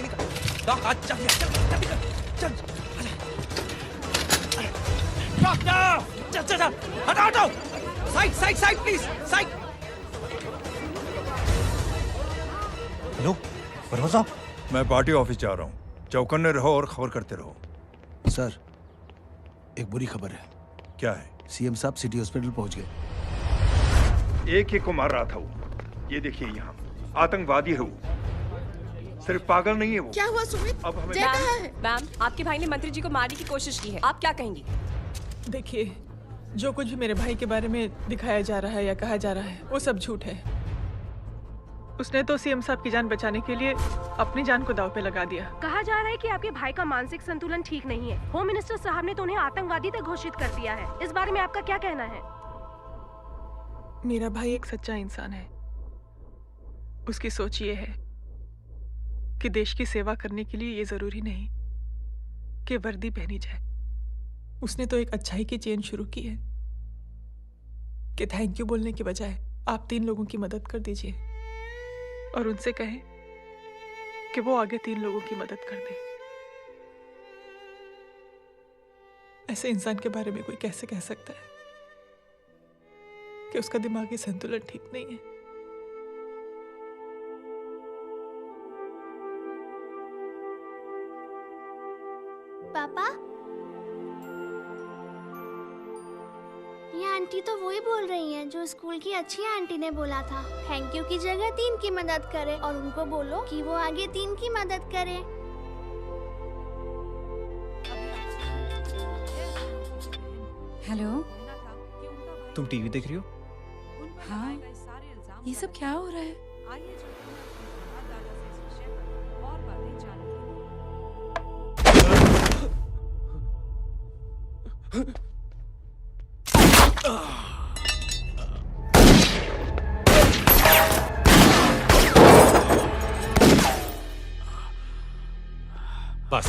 जल्दी निकल। डॉक आज चल चल चल डॉक्टर चल चल चल हटाओ हटाओ side side side please side. Hello Verma साहब, मैं पार्टी ऑफिस जा रहा हूँ। चौकन्ने रहो और खबर करते रहो। सर, एक बुरी खबर है। क्या है? सीएम साहब सिटी हॉस्पिटल पहुंच गए। एक को मार रहा था वो। ये देखिए यहाँ आतंकवादी है वो। सिर्फ पागल नहीं है वो। क्या हुआ सुमित? अब हमें जय कहाँ है? मैम, आपके भाई ने मंत्री जी को मारने की कोशिश की है, आप क्या कहेंगी? देखिए, जो कुछ भी मेरे भाई के बारे में दिखाया जा रहा है या कहा जा रहा है वो सब झूठ है। उसने तो सीएम साहब की जान बचाने के लिए अपनी जान को दांव पे लगा दिया। कहा जा रहा है कि आपके भाई का मानसिक संतुलन ठीक नहीं है। होम मिनिस्टर साहब ने तो उन्हें आतंकवादी तक घोषित कर दिया है। इस बारे में आपका क्या कहना है? मेरा भाई एक सच्चा इंसान है। उसकी सोच ये है कि देश की सेवा करने के लिए ये जरूरी नहीं कि वर्दी पहनी जाए। उसने तो एक अच्छाई की चेन शुरू की है कि थैंक यू बोलने के बजाय आप 3 लोगों की मदद कर दीजिए और उनसे कहें कि वो आगे 3 लोगों की मदद कर दे। ऐसे इंसान के बारे में कोई कैसे कह सकता है कि उसका दिमागी संतुलन ठीक नहीं है? पापा, ये आंटी तो वही बोल रही हैं जो स्कूल की अच्छी आंटी ने बोला था। थैंक यू की जगह 3 की मदद करे और उनको बोलो कि वो आगे 3 की मदद करे। हेलो, तुम टीवी देख रही हो? हाँ, ये सब क्या हो रहा है? बस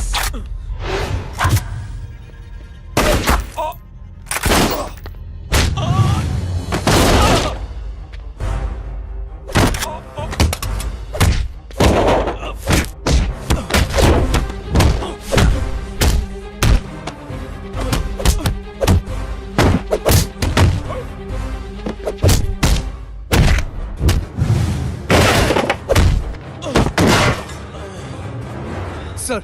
सर,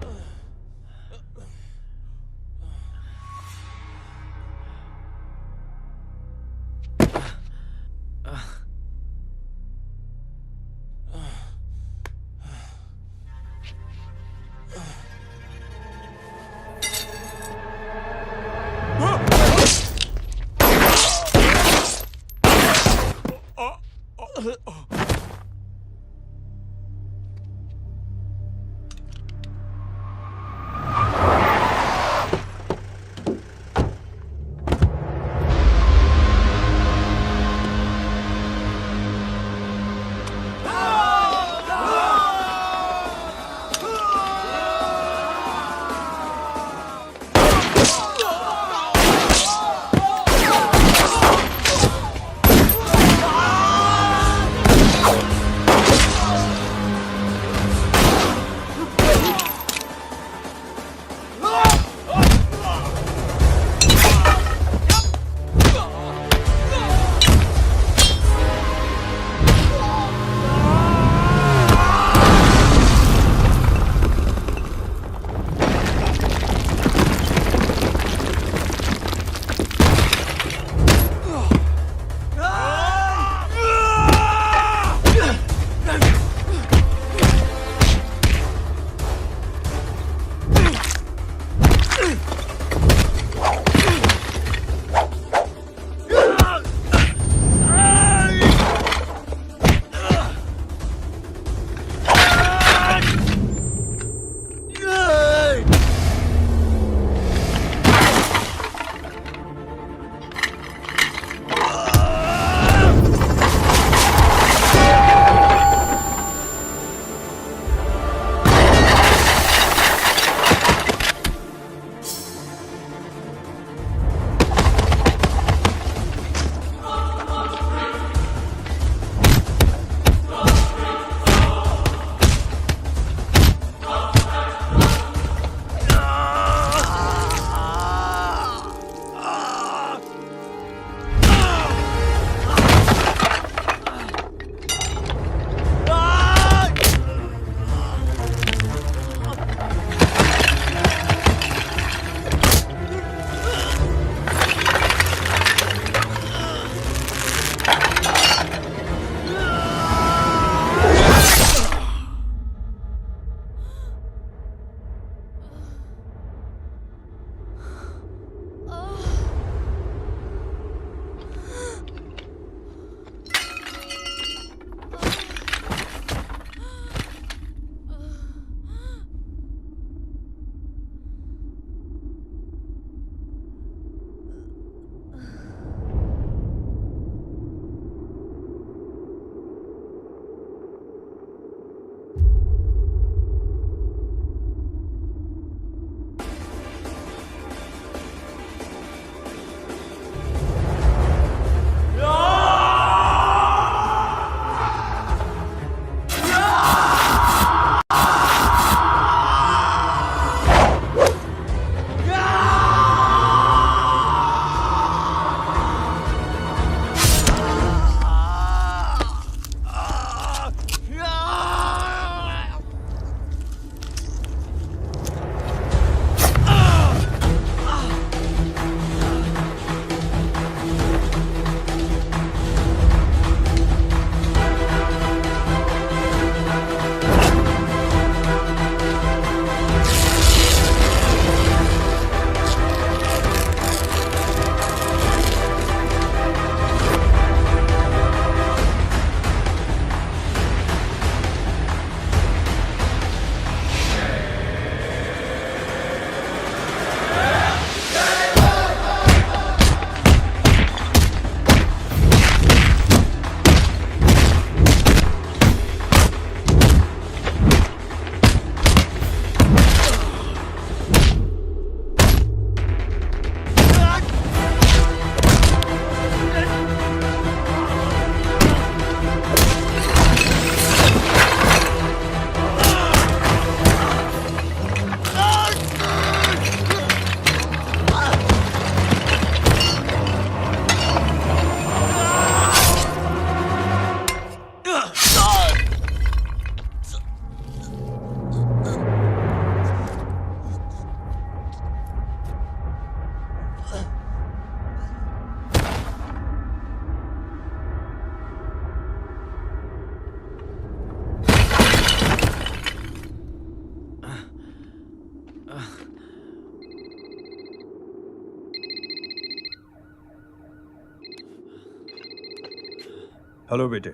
हेलो बेटे।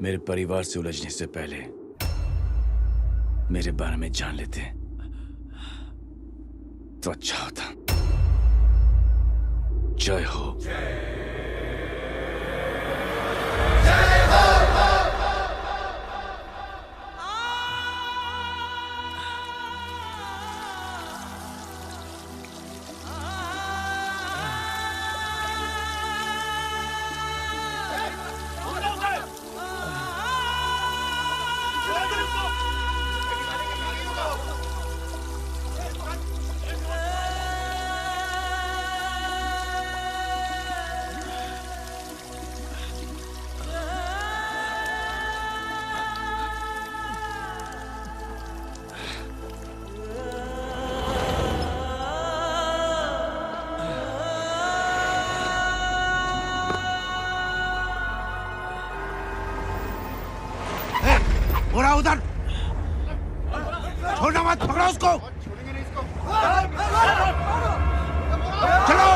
मेरे परिवार से उलझने से पहले मेरे बारे में जान लेते तो अच्छा होता। जय हो। बोला उधर, छोड़ना मत, पकड़ो उसको। चलो।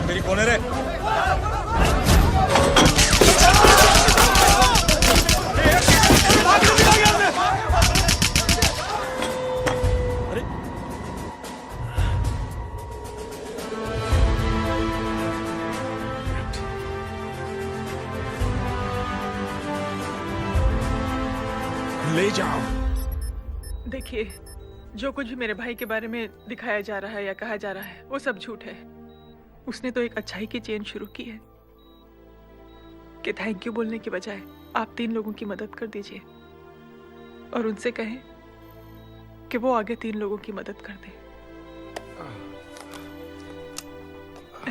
मेरी कौन है रे? ले जाओ। देखिए, जो कुछ भी मेरे भाई के बारे में दिखाया जा रहा है या कहा जा रहा है वो सब झूठ है। उसने तो एक अच्छाई की चेन शुरू की है कि थैंक यू बोलने के बजाय आप 3 लोगों की मदद कर दीजिए और उनसे कहें कि वो आगे 3 लोगों की मदद कर दे।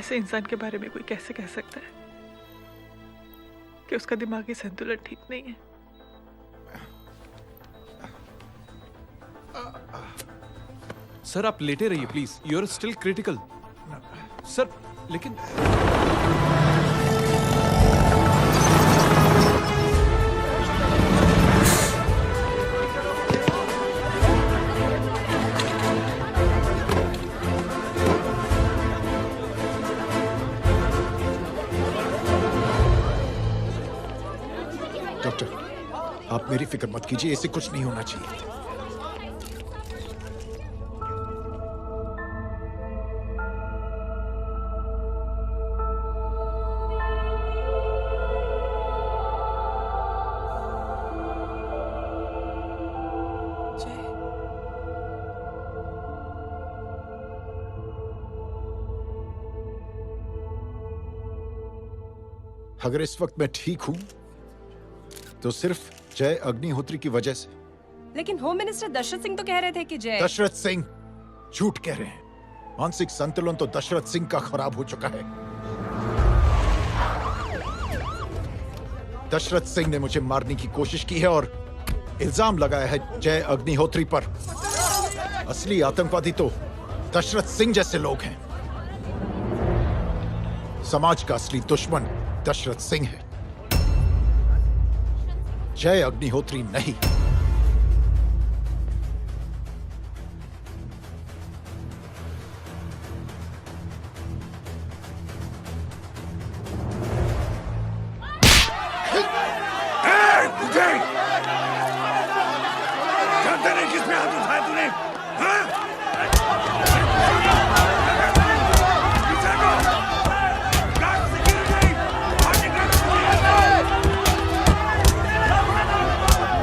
ऐसे इंसान के बारे में कोई कैसे कह सकता है कि उसका दिमागी संतुलन ठीक नहीं है? सर आप लेटे रहिए please, you are still critical. Sir लेकिन डॉक्टर, आप मेरी फिक्र मत कीजिए, इससे कुछ नहीं होना चाहिए। अगर इस वक्त मैं ठीक हूं तो सिर्फ जय अग्निहोत्री की वजह से। लेकिन होम मिनिस्टर दशरथ सिंह तो कह रहे थे कि जय। दशरथ सिंह झूठ कह रहे हैं। मानसिक संतुलन तो दशरथ सिंह का खराब हो चुका है। दशरथ सिंह ने मुझे मारने की कोशिश की है और इल्जाम लगाया है जय अग्निहोत्री पर। असली आतंकवादी तो दशरथ सिंह जैसे लोग हैं। समाज का असली दुश्मन दशरथ सिंह है, जय अग्निहोत्री नहीं। जानते नहीं किस पे हाथ उठाया तूने?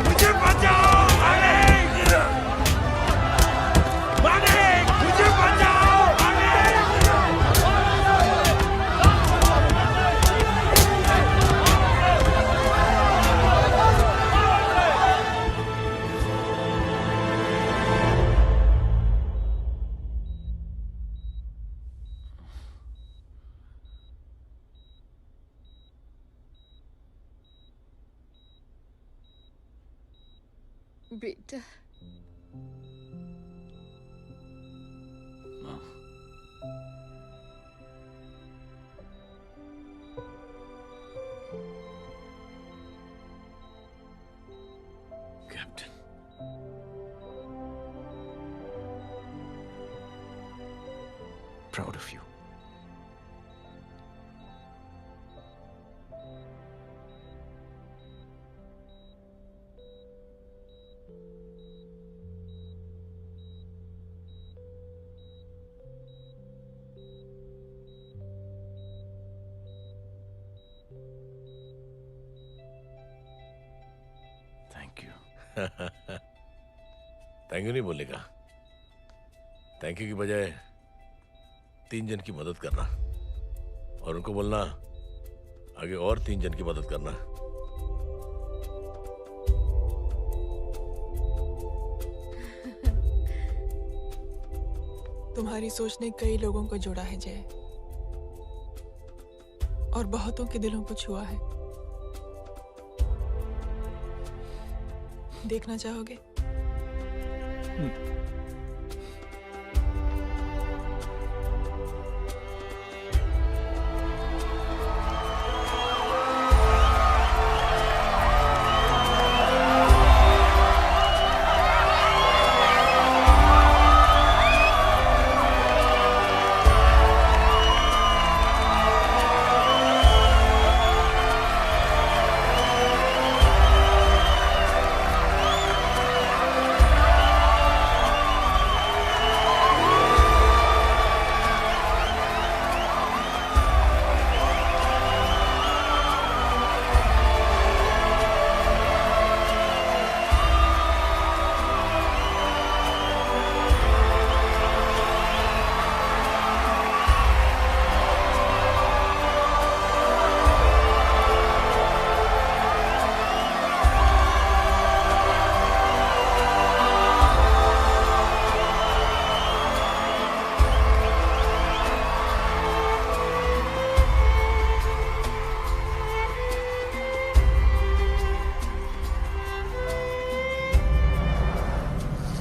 मुझे बेटा captain, proud of you. Thank you. Thank you नहीं बोलेगा, थैंक यू की बजाय 3 जन की मदद करना और उनको बोलना आगे और 3 जन की मदद करना। तुम्हारी सोच ने कई लोगों को जोड़ा है जय, और बहुतों के दिलों को छुआ है। देखना चाहोगे?